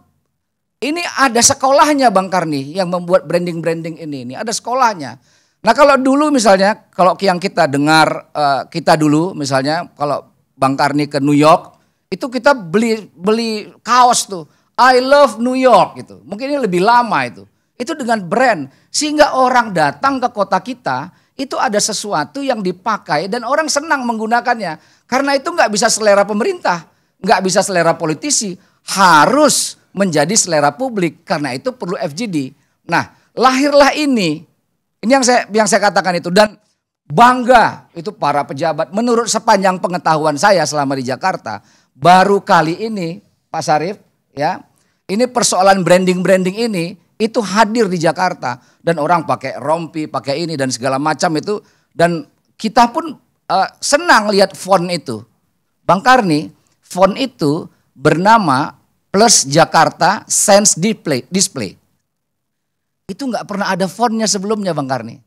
ini ada sekolahnya Bang Karni yang membuat branding ini. Ini ada sekolahnya. Nah kalau dulu misalnya, kalau yang kita dengar, kita dulu misalnya kalau Bang Karni ke New York, itu kita beli kaos tuh, I love New York gitu. Mungkin ini lebih lama itu. Itu dengan brand. Sehingga orang datang ke kota kita, itu ada sesuatu yang dipakai dan orang senang menggunakannya. Karena itu nggak bisa selera pemerintah, nggak bisa selera politisi, harus menjadi selera publik, karena itu perlu FGD. Nah, lahirlah ini yang saya katakan itu, dan bangga itu para pejabat. Menurut sepanjang pengetahuan saya selama di Jakarta, baru kali ini Pak Sarip, ya, ini persoalan branding ini itu hadir di Jakarta dan orang pakai rompi, pakai ini dan segala macam itu, dan kita pun senang lihat font itu. Bang Karni, font itu bernama Plus Jakarta Sense Display. Itu nggak pernah ada fontnya sebelumnya Bang Karni.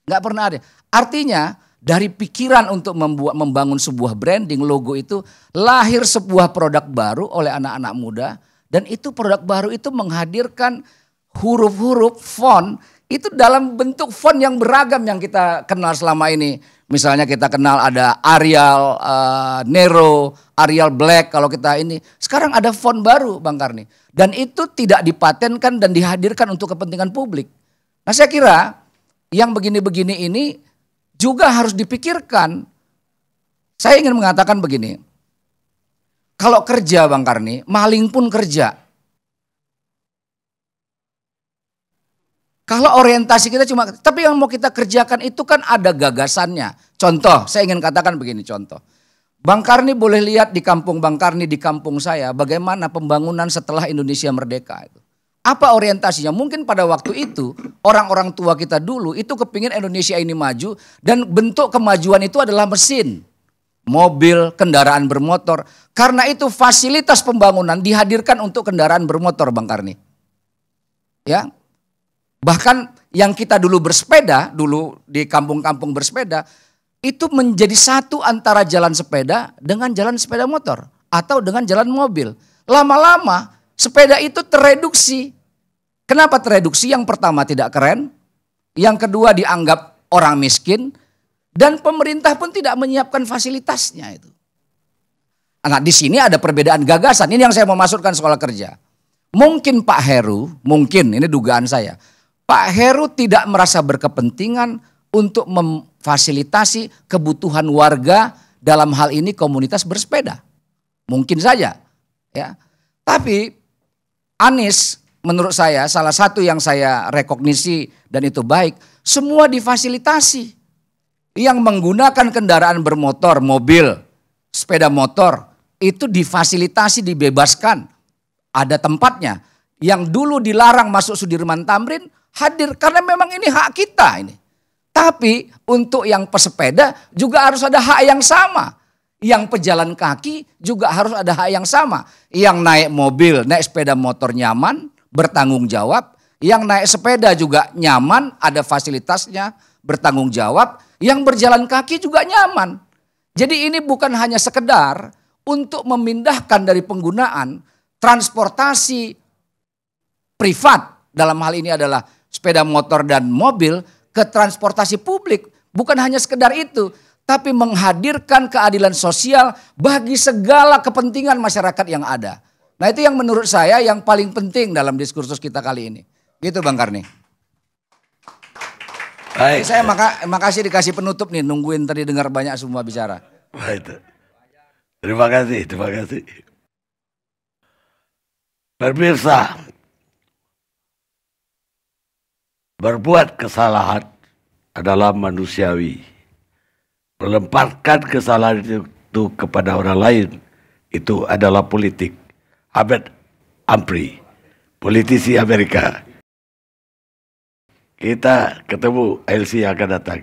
Nggak pernah ada. Artinya dari pikiran untuk membangun sebuah branding, logo itu lahir sebuah produk baru oleh anak-anak muda. Dan itu produk baru itu menghadirkan huruf-huruf font itu dalam bentuk font yang beragam yang kita kenal selama ini. Misalnya kita kenal ada Arial, Nero, Arial Black kalau kita ini. Sekarang ada font baru Bang Karni. Dan itu tidak dipatenkan dan dihadirkan untuk kepentingan publik. Nah saya kira yang begini-begini ini juga harus dipikirkan. Saya ingin mengatakan begini. Kalau kerja Bang Karni, maling pun kerja. Kalau orientasi kita cuma, tapi yang mau kita kerjakan itu kan ada gagasannya. Contoh, saya ingin katakan begini contoh. Bang Karni boleh lihat di kampung Bang Karni, di kampung saya, bagaimana pembangunan setelah Indonesia merdeka itu. Apa orientasinya? Mungkin pada waktu itu orang-orang tua kita dulu itu kepingin Indonesia ini maju dan bentuk kemajuan itu adalah mesin, mobil, kendaraan bermotor. Karena itu fasilitas pembangunan dihadirkan untuk kendaraan bermotor Bang Karni. Ya. Bahkan yang kita dulu bersepeda, dulu di kampung-kampung bersepeda, itu menjadi satu antara jalan sepeda dengan jalan sepeda motor atau dengan jalan mobil. Lama-lama sepeda itu tereduksi. Kenapa tereduksi? Yang pertama tidak keren, yang kedua dianggap orang miskin, dan pemerintah pun tidak menyiapkan fasilitasnya itu. Nah, di sini ada perbedaan gagasan. Ini yang saya mau masukkan sekolah kerja. Mungkin Pak Heru, mungkin ini dugaan saya, Pak Heru tidak merasa berkepentingan untuk memfasilitasi kebutuhan warga, dalam hal ini komunitas bersepeda. Mungkin saja, ya. Tapi Anies menurut saya salah satu yang saya rekognisi dan itu baik, semua difasilitasi. Yang menggunakan kendaraan bermotor, mobil, sepeda motor, itu difasilitasi, dibebaskan. Ada tempatnya. Yang dulu dilarang masuk Sudirman Tamrin, hadir karena memang ini hak kita ini. Tapi untuk yang pesepeda juga harus ada hak yang sama. Yang pejalan kaki juga harus ada hak yang sama. Yang naik mobil, naik sepeda motor nyaman, bertanggung jawab. Yang naik sepeda juga nyaman, ada fasilitasnya, bertanggung jawab. Yang berjalan kaki juga nyaman. Jadi ini bukan hanya sekedar untuk memindahkan dari penggunaan transportasi privat, dalam hal ini adalah sepeda motor dan mobil, ke transportasi publik. Bukan hanya sekedar itu, tapi menghadirkan keadilan sosial bagi segala kepentingan masyarakat yang ada. Nah, itu yang menurut saya yang paling penting dalam diskursus kita kali ini. Gitu Bang Karni. Baik. Saya makasih dikasih penutup nih, nungguin tadi dengar banyak semua bicara. Baik. Terima kasih, terima kasih. Pemirsa, berbuat kesalahan adalah manusiawi. Melemparkan kesalahan itu kepada orang lain, itu adalah politik. Ahmed Humphrey, politisi Amerika. Kita ketemu LC yang akan datang.